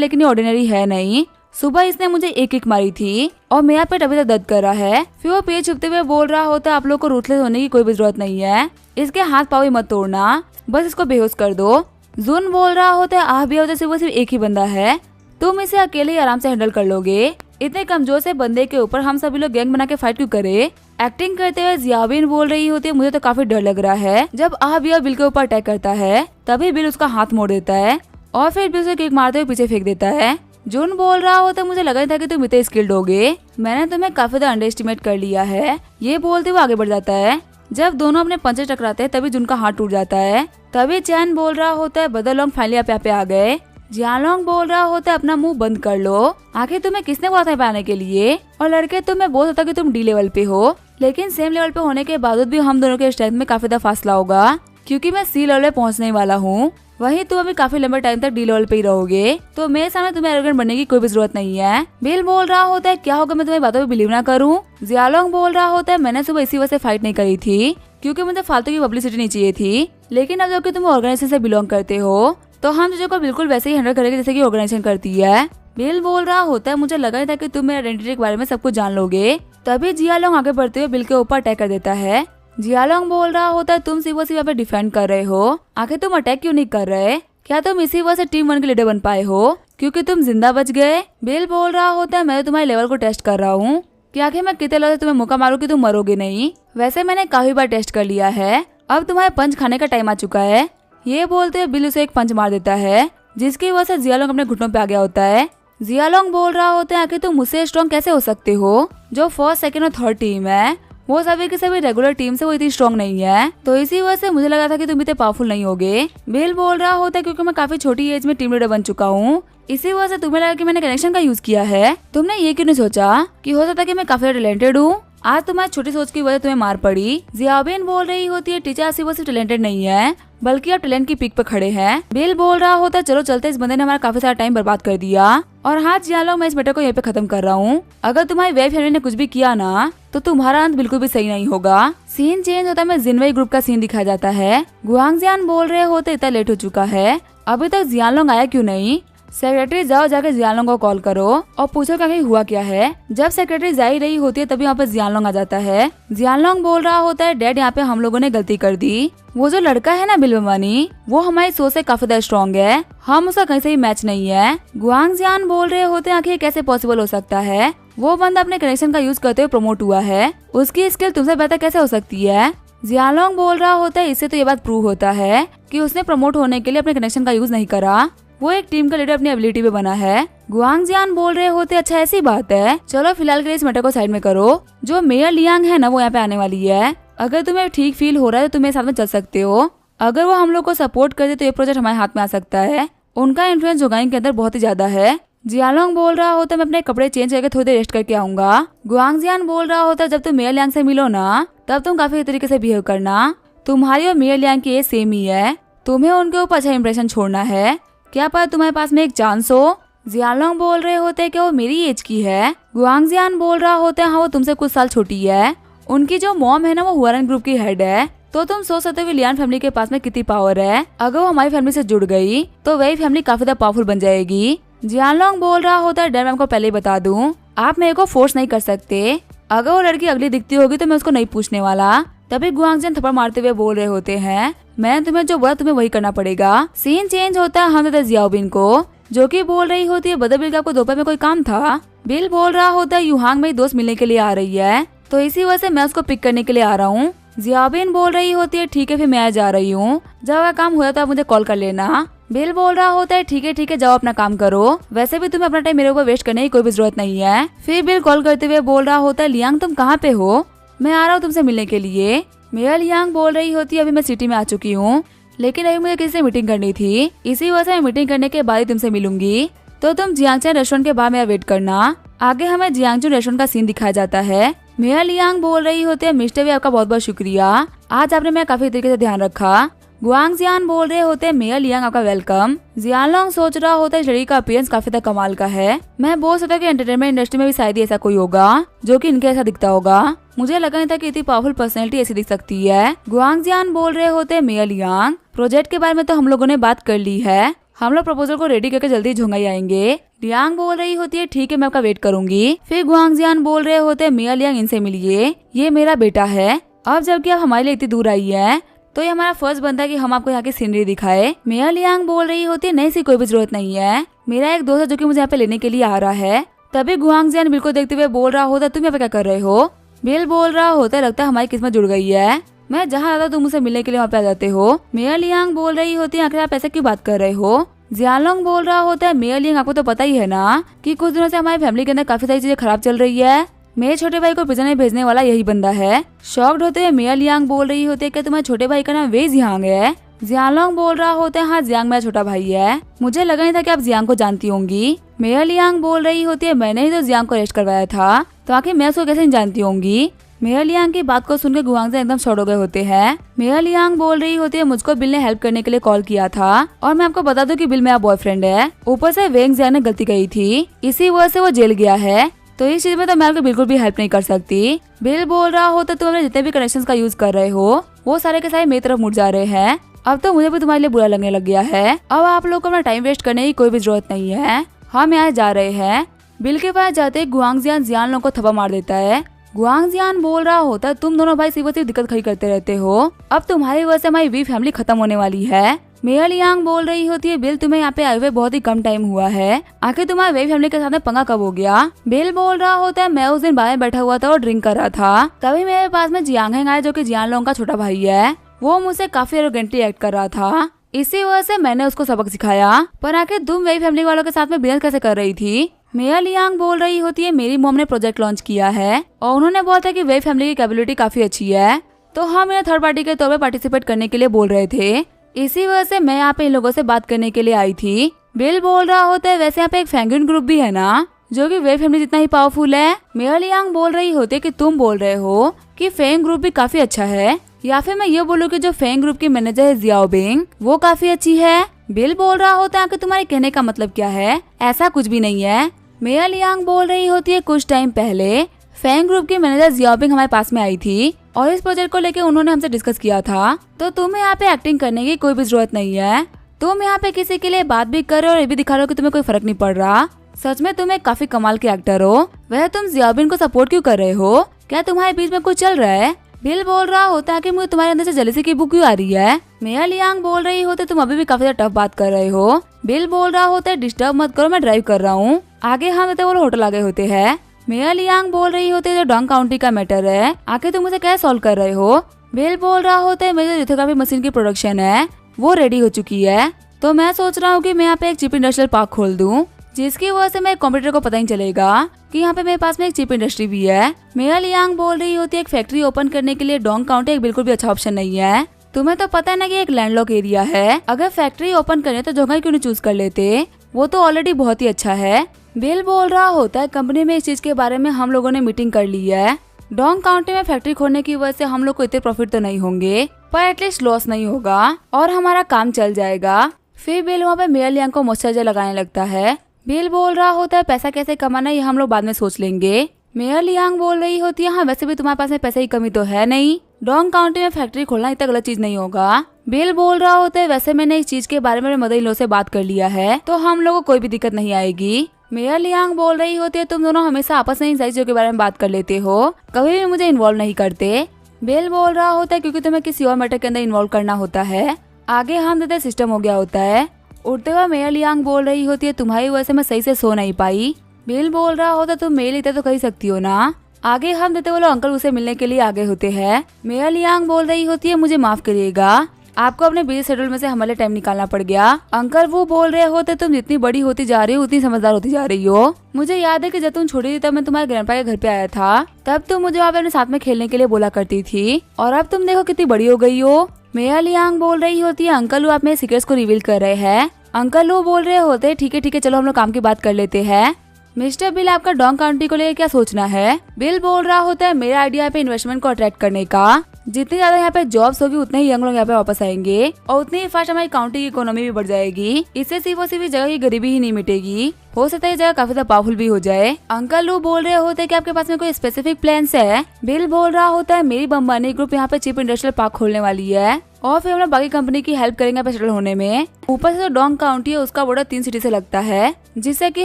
लेकिन ये ऑर्डिनरी है नहीं। सुबह इसने मुझे एक किक मारी थी और मेरा पेट अभी तक दर्द कर रहा है। फिर वो पेट छुपते हुए बोल रहा होता है, आप लोग को रूथलेस होने की कोई भी जरूरत नहीं है, इसके हाथ पाँव मत तोड़ना, बस इसको बेहोश कर दो। जुन बोल रहा होता है, आह भी होता है, वो सिर्फ एक ही बंदा है, तुम इसे अकेले ही आराम से हैंडल कर लोगे, इतने कमजोर से बंदे के ऊपर हम सभी लोग गैंग बना के फाइट क्यों करे। एक्टिंग करते हुए जियाबिन बोल रही होती है, मुझे तो काफी डर लग रहा है। जब आबिया बिल के ऊपर अटैक करता है तभी बिल उसका हाथ मोड़ देता है और फिर बिल उसे किक मारते हुए पीछे फेंक देता है। जुन बोल रहा होता है, मुझे लगा था कि तुम इतने स्किल्ड होगे, मैंने तुम्हें काफी ज्यादा अंडर एस्टिमेट कर लिया है। ये बोलते हुए आगे बढ़ जाता है। जब दोनों अपने पंचे टकराते हैं तभी जुन का हाथ टूट जाता है। तभी चैन बोल रहा होता है, ब्रदर लॉन्ग फाइनली आप यहाँ पे आ गए। जियालोंग बोल रहा होता है, अपना मुंह बंद कर लो, आखिर तुम्हें किसने बोला था पाने के लिए। और लड़के तुम्हें बोल सकता कि तुम डी लेवल पे हो, लेकिन सेम लेवल पे होने के बावजूद भी हम दोनों के स्ट्रेंथ में काफी ज्यादा फासला होगा, क्योंकि मैं सी लेवल पे पहुंचने वाला हूँ, वहीं तुम अभी काफी लंबे टाइम तक डी लेवल पे ही रहोगे, तो मेरे सामने तुम्हें एरोगेंट बनने की कोई भी जरूरत नहीं है। बिल बोल रहा होता है, क्या होगा मैं तुम्हारी बातों पे बिलीव ना करूँ। जियालोंग बोल रहा होता है, मैंने सुबह इसी वजह से फाइट नहीं करी थी क्योंकि मुझे फालतू की पब्लिसिटी नहीं चाहिए थी, लेकिन अब जबकि तुम ऑर्गेनाइजेशन से बिलोंग करते हो तो हम चीजों को बिल्कुल वैसे ही हैंडल करेंगे जैसे कि ऑर्गेनाइजेशन करती है। बिल बोल रहा होता है, मुझे लगा था कि तुम मेरे आइडेंटिटी के बारे में सब कुछ जान लोगे। तभी जियालोंग आगे बढ़ते हुए बिल के ऊपर अटैक कर देता है। जियालोंग बोल रहा होता है, तुम सिर्फ यहाँ पे डिफेंड कर रहे हो, आखिर तुम अटैक क्यों नहीं कर रहे, क्या तुम इसी वजह से टीम 1 के लीडर बन पाए हो क्योंकि तुम जिंदा बच गए। बिल बोल रहा होता है, मैं तो तुम्हारे लेवल को टेस्ट कर रहा हूँ कि आखिर मैं कितने लेवल से तुम्हें मौका मारूं कि तुम मरोगे नहीं, वैसे मैंने काफी बार टेस्ट कर लिया है, अब तुम्हारे पंच खाने का टाइम आ चुका है। ये बोलते हुए बिल उसे एक पंच मार देता है जिसकी वजह से जियालोंग अपने घुटनों पे आ गया होता है। जियालोंग बोल रहा होता है, आखिर तुम मुझसे स्ट्रॉन्ग कैसे हो सकते हो, जो फर्स्ट सेकंड और थर्ड टीम है वो सभी की सभी रेगुलर टीम से वो इतनी स्ट्रॉन्ग नहीं है, तो इसी वजह से मुझे लगा था कि तुम इतने पावरफुल नहीं होगे। बिल बोल रहा होता है, क्योंकि मैं काफी छोटी एज में टीम लीडर बन चुका हूँ, इसी वजह से तुम्हें लगा कि मैंने कनेक्शन का यूज किया है। तुमने ये क्यों नहीं सोचा कि हो सकता है कि मैं काफी टैलेंटेड हूँ, आज तुम्हारी छोटी सोच की वजह तुम्हें मार पड़ी। जियाबिन बोल रही होती है, टीचर सिर्फ टैलेंटेड नहीं है बल्कि आप टैलेंट की पीक पे खड़े हैं। बिल बोल रहा होता है, चलो चलते, इस बंदे ने हमारा काफी सारा टाइम बर्बाद कर दिया और हाँ जियालोंग, मैं इस मैटर को यहीं पे खत्म कर रहा हूँ, अगर तुम्हारी वेब फैमिली ने कुछ भी किया ना तो तुम्हारा अंत बिल्कुल भी सही नहीं होगा। सीन चेंज होता है, जिनवेई ग्रुप का सीन दिखाया जाता है। गुआंगजियान बोल रहे होते, इतना लेट हो चुका है, अभी तक जियालोंग आया क्यों नहीं। सेक्रेटरी जाओ जाके जियालोंग को कॉल करो और पूछो क्या हुआ क्या है। जब सेक्रेटरी जा ही रही होती है तभी यहाँ पे जियालोंग आ जाता है। जियालोंग बोल रहा होता है, डैड यहाँ पे हम लोगों ने गलती कर दी, वो जो लड़का है ना बिलवानी, वो हमारी सोच से काफी ज्यादा स्ट्रॉन्ग है, हम उसका कहीं से भी मैच नहीं है। गुआंगजियान बोल रहे होते हैं, आखिर कैसे पॉसिबल हो सकता है, वो बंदा अपने कनेक्शन का यूज करते हुए प्रमोट हुआ है, उसकी स्किल तुमसे बेहतर कैसे हो सकती है। जियालोंग बोल रहा होता है, इससे तो ये बात प्रूव होता है कि उसने प्रमोट होने के लिए अपने कनेक्शन का यूज नहीं करा, वो एक टीम का लीडर अपनी एबिलिटी पे बना है। गुआंगजियान बोल रहे होते, अच्छा ऐसी बात है, चलो फिलहाल के लिए इस मैटर को साइड में करो, जो मेयर लियांग है ना वो यहाँ पे आने वाली है, अगर तुम्हें ठीक फील हो रहा है तो तुम मेरे साथ में चल सकते हो, अगर वो हम लोग को सपोर्ट कर दे तो ये प्रोजेक्ट हमारे हाथ में आ सकता है, उनका इन्फ्लुएंस जोगाइन के अंदर बहुत ही ज्यादा है। जियालोंग बोल रहा होता है, मैं अपने कपड़े चेंज करके थोड़ी देर रेस्ट करके आऊंगा। गुआंगजियान बोल रहा होता है, जब तुम मेयर लियांग से मिलो ना तब तुम काफी तरीके से बिहेव करना, तुम्हारी और मेयर लियांग की एज सेम ही है, तुम्हें उनके ऊपर अच्छा इंप्रेशन छोड़ना है, क्या पता तुम्हारे पास में एक चांस हो। जियालोंग बोल रहे होते हैं कि वो मेरी एज की है। गुआंगजियान बोल रहा होता है, हाँ वो तुमसे कुछ साल छोटी है, उनकी जो मॉम है ना वो हुआरन ग्रुप की हेड है, तो तुम सोच सकते हो कि लियान फैमिली के पास में कितनी पावर है, अगर वो हमारी फैमिली से जुड़ गई तो वही फैमिली काफी ज्यादा पावरफुल बन जाएगी। जियालोंग बोल रहा होता है, डैड मैं आपको पहले ही बता दूं, आप मेरे को फोर्स नहीं कर सकते, अगर वो लड़की अगली दिखती होगी तो मैं उसको नहीं पूछने वाला। तभी गुआंगजियान थप्पड़ मारते हुए बोल रहे होते हैं, मैंने तुम्हें जो बोला तुम्हें वही करना पड़ेगा। सीन चेंज होता है, हम देते जियाओबिन को, जो कि बोल रही होती है, बदर बिल का आपको दोपहर में कोई काम था। बिल बोल रहा होता है, युहांग मेरी दोस्त मिलने के लिए आ रही है तो इसी वजह से मैं उसको पिक करने के लिए आ रहा हूँ। जियाबिन बोल रही होती है, ठीक है फिर मैं जा रही हूँ, जब वह काम हुआ तो आप मुझे कॉल कर लेना। बिल बोल रहा होता है, ठीक है जाओ अपना काम करो, वैसे भी तुम्हें अपना टाइम मेरे ऊपर वेस्ट करने की कोई भी जरूरत नहीं है। फिर बिल कॉल करते हुए बोल रहा होता है, लियांग तुम कहाँ पे हो, मैं आ रहा हूँ तुमसे मिलने के लिए। मेरा लियांग बोल रही होती है, अभी मैं सिटी में आ चुकी हूँ, लेकिन अभी मुझे किसी से मीटिंग करनी थी, इसी वजह से मैं मीटिंग करने के बाद ही तुमसे मिलूंगी, तो तुम जियांगचन रेस्टोरेंट के बाहर मेरा वेट करना। आगे हमें जियांगचन रेस्टोरेंट का सीन दिखाया जाता है। मेया लियांग बोल रही होती है, मिस्टर वे आपका बहुत बहुत शुक्रिया, आज आपने मेरा काफी तरीके से ध्यान रखा। गुआंग जियान बोल रहे होते हैं, मेया लियांग आपका वेलकम। जियानलोंग सोच रहा होता है, लड़की का अपीयरेंस काफी तक कमाल का है। मैं बोल सकता कि एंटरटेनमेंट इंडस्ट्री में भी शायद ही ऐसा कोई होगा जो कि इनके ऐसा दिखता होगा। मुझे लगा नहीं था कि इतनी पावरफुल पर्सनैलिटी ऐसी दिख सकती है। गुआंग जियान बोल रहे होते हैं, मेया लियांग प्रोजेक्ट के बारे में तो हम लोगों ने बात कर ली है, हम लोग प्रपोजल को रेडी करके जल्दी झुंगाई आएंगे। लियांग बोल रही होती है, ठीक है मैं आपका वेट करूंगी। फिर गुआंग जियान बोल रहे होते हैं, मेया लियांग इनसे मिलिए, ये मेरा बेटा है। अब जबकि आप हमारे लिए इतनी दूर आई है तो ये हमारा फर्ज बनता है कि हम आपको यहाँ की सीनरी दिखाए। मेया लियांग बोल रही होती है, नहीं सी कोई भी जरूरत नहीं है, मेरा एक दोस्त है जो कि मुझे यहाँ पे लेने के लिए आ रहा है। तभी गुआंग जियान बिल को देखते हुए बोल रहा होता है, तुम यहाँ पे क्या कर रहे हो? बिल बोल रहा होता है, लगता है हमारी किस्मत जुड़ गई है, मैं जहाँ आता तुम मुझसे मिलने के लिए वहाँ पे आ जाते हो। मेया लियांग बोल रही होती है, आखिर आप ऐसे क्यों बात कर रहे हो? जियानलोंग बोल रहा होता है, मेया लियांग आपको तो पता ही है ना कि कुछ दिनों से हमारी फैमिली के अंदर काफी सारी चीजें खराब चल रही है, मेरे छोटे भाई को प्रिजन में भेजने वाला यही बंदा है। शॉक्ड होते हुए मेया लियांग बोल रही होती है, क्या तुम्हारे छोटे भाई का नाम वे जियांग है? जियानलोंग बोल रहा होता है, हाँ जियांग मेरा छोटा भाई है, मुझे लगा नहीं था कि आप जियांग को जानती होंगी। मेया लियांग बोल रही होती है, मैंने ही तो जियांग को अरेस्ट करवाया था, तो आखिर मैं उसको कैसे नहीं जानती होंगी? मेया लियांग की बात को सुनकर गुआंग जियान एकदम शॉक हो गए होते हैं। मेया लियांग बोल रही होती है, मुझको बिल ने हेल्प करने के लिए कॉल किया था और मैं आपको बता दूं कि बिल मेरा बॉयफ्रेंड है, ऊपर से वेंग जियान ने गलती की थी, इसी वजह से वो जेल गया है, तो इस चीज में तो मैं आपको बिल्कुल भी हेल्प नहीं कर सकती। बिल बोल रहा होता, तुम अपने जितने भी कनेक्शंस का यूज कर रहे हो वो सारे के सारे मेरी तरफ मुड़ जा रहे हैं, अब तो मुझे भी तुम्हारे लिए बुरा लगने लग गया है। अब आप लोग को अपना टाइम वेस्ट करने की कोई भी जरूरत नहीं है, हम यहाँ जा रहे हैं। बिल के पास जाते गुआंग जियान जियानलोंग को थप्पड़ मार देता है। गुआंग जियान बोल रहा होता, तुम दोनों भाई सिर्फ दिक्कत खड़ी करते रहते हो, अब तुम्हारी वजह से हमारी वी फैमिली खत्म होने वाली है। मेया लियांग बोल रही होती है, बिल तुम्हें यहाँ पे आए हुए बहुत ही कम टाइम हुआ है, आखिर तुम्हारे वे फैमिली के साथ में पंगा कब हो गया? बिल बोल रहा होता है, मैं उस दिन बाहर में बैठा हुआ था और ड्रिंक कर रहा था, तभी मेरे पास में जियांग आया जो कि जियानलोंग का छोटा भाई है, वो मुझसे काफी एरोगेंटली एक्ट कर रहा था, इसी वजह से मैंने उसको सबक सिखाया। पर आखिर तुम वे फैमिली वालों के साथ में बिजनेस कैसे कर रही थी? मेया लियांग बोल रही होती है, मेरी मॉम ने प्रोजेक्ट लॉन्च किया है और उन्होंने बोला था कि वे फैमिली की कैपेबिलिटी काफी अच्छी है, तो हम इन्हें थर्ड पार्टी के तौर पे पार्टिसिपेट करने के लिए बोल रहे थे, इसी वजह से मैं यहाँ पे इन लोगों से बात करने के लिए आई थी। बिल बोल रहा होता है, वैसे यहाँ पे एक फेंगुइन ग्रुप भी है ना जो कि वे फैमिली जितना ही पावरफुल है। मेया लियांग बोल रही होती है कि तुम बोल रहे हो कि फेंग ग्रुप भी काफी अच्छा है, या फिर मैं ये बोलूँ कि जो फेंग ग्रुप की मैनेजर है जियाओ बिंग वो काफी अच्छी है। बिल बोल रहा होता है कि तुम्हारे कहने का मतलब क्या है? ऐसा कुछ भी नहीं है। मेया लियांग बोल रही होती है, कुछ टाइम पहले फेंग ग्रुप की मैनेजर जियाओ बिंग हमारे पास में आई थी और इस प्रोजेक्ट को लेके उन्होंने हमसे डिस्कस किया था, तो तुम्हें यहाँ पे एक्टिंग करने की कोई भी जरूरत नहीं है, तुम यहाँ पे किसी के लिए बात भी कर रहे हो और ये भी दिखा रहे हो कि तुम्हें कोई फर्क नहीं पड़ रहा, सच में तुम एक काफी कमाल के एक्टर हो। वह तुम जियाओ बिंग को सपोर्ट क्यों कर रहे हो? क्या तुम्हारे बीच में कुछ चल रहा है? बिल बोल रहा होता है कि मुझे तुम्हारे अंदर से जेलसी की बुक क्यों आ रही है? मेया लियांग बोल रही होते, तुम अभी भी काफी ज्यादा टफ बात कर रहे हो। बिल बोल रहा होता है, डिस्टर्ब मत करो, मैं ड्राइव कर रहा हूँ। आगे हम रहते वो होटल आ गए होते हैं। मेया लियांग बोल रही होती है, जो डोंग काउंटी का मैटर है आखिर तुम उसे कैसे सॉल्व कर रहे हो? बिल बोल रहा होता है, मेरी जो लिथोग्राफी मशीन की प्रोडक्शन है वो रेडी हो चुकी है, तो मैं सोच रहा हूँ कि मैं यहाँ पे एक चिप इंडस्ट्रियल पार्क खोल दूँ, जिसकी वजह से मेरे कंप्यूटर को पता ही चलेगा कि यहाँ पे मेरे पास में एक चिप इंडस्ट्री भी है। मेया लियांग बोल रही होती है, एक फैक्ट्री ओपन करने के लिए डोंग काउंटी एक बिल्कुल भी अच्छा ऑप्शन नहीं है, तुम्हें तो पता है ना कि एक लैंडलॉक एरिया है, अगर फैक्ट्री ओपन करे तो जगह क्यों नहीं चूज कर लेते, वो तो ऑलरेडी बहुत ही अच्छा है। बिल बोल रहा होता है, कंपनी में इस चीज के बारे में हम लोगों ने मीटिंग कर ली है, डोंग काउंटी में फैक्ट्री खोलने की वजह से हम लोग को इतने प्रॉफिट तो नहीं होंगे, पर एटलीस्ट लॉस नहीं होगा और हमारा काम चल जाएगा। फिर बिल वहाँ पे मेया लियांग को मॉइस्चराइजर लगाने लगता है। बिल बोल रहा होता है, पैसा कैसे कमाना ये हम लोग बाद में सोच लेंगे। मेया लियांग बोल रही होती है, हाँ वैसे भी तुम्हारे पास में पैसे की कमी तो है नहीं, डोंग काउंटी में फैक्ट्री खोलना इतना गलत चीज नहीं होगा। बिल बोल रहा होता है, वैसे मैंने इस चीज के बारे में मदर इन लॉ से बात कर लिया है, तो हम लोगों को कोई भी दिक्कत नहीं आएगी। मेया लियांग बोल रही होती है, तुम दोनों हमेशा आपस में इन सारी चीजों के बारे में बात कर लेते हो, कभी भी मुझे इन्वॉल्व नहीं करते। बिल बोल रहा होता है, क्योंकि तुम्हें किसी और मैटर के अंदर इन्वॉल्व करना होता है, आगे हम देते सिस्टम हो गया होता है। उठते हुए मेया लियांग बोल रही होती है, तुम्हारी वजह से मैं सही से सो नहीं पाई। बिल बोल रहा होता, तुम मेरे लिए तो कह सकती हो ना। आगे हम देते बोलो अंकल उसे मिलने के लिए आगे होते हैं। मेया लियांग बोल रही होती है, मुझे माफ करिएगा, आपको अपने बिजी शेड्यूल में से हमारे टाइम निकालना पड़ गया। अंकल वो बोल रहे होते, तुम जितनी बड़ी होती जा रही हो उतनी समझदार होती जा रही हो। मुझे याद है कि जब तुम छोटी थी तब मैं तुम्हारे ग्रैंडपा के घर पे आया था, तब तुम मुझे वहाँ पे अपने साथ में खेलने के लिए बोला करती थी, और अब तुम देखो कितनी बड़ी हो गई हो। मेया लियांग बोल रही होती है, अंकल वो आप मेरे सीक्रेट्स को रिवील कर रहे हैं। अंकल वो बोल रहे होते, ठीक है चलो हम लोग काम की बात कर लेते हैं। मिस्टर बिल, आपका डोंग काउंटी को लेकर क्या सोचना है? बिल बोल रहा होता है मेरा आइडिया पे इन्वेस्टमेंट को अट्रैक्ट करने का। जितनी ज्यादा यहाँ पे जॉब्स होगी उतने ही यंग लोग यहाँ पे वापस आएंगे और उतनी ही फास्ट हमारी काउंटी की इकोनॉमी भी बढ़ जाएगी। इससे सिर्फ और सिर्फ इस जगह की गरीबी ही नहीं मिटेगी, हो सकता है ये जगह काफी ज्यादा पावरफुल भी हो जाए। अंकल लू बोल रहे होते हैं कि आपके पास में कोई स्पेसिफिक प्लान्स है? बिल बोल रहा होता है मेरी बम्बानी ग्रुप यहाँ पे चीप इंडस्ट्रियल पार्क खोलने वाली है और फिर हम लोग बाकी कंपनी की हेल्प करेंगे सेटल होने में। ऊपर से जो डोंग काउंटी है उसका बॉर्डर 3 सिटी से लगता है, जिससे कि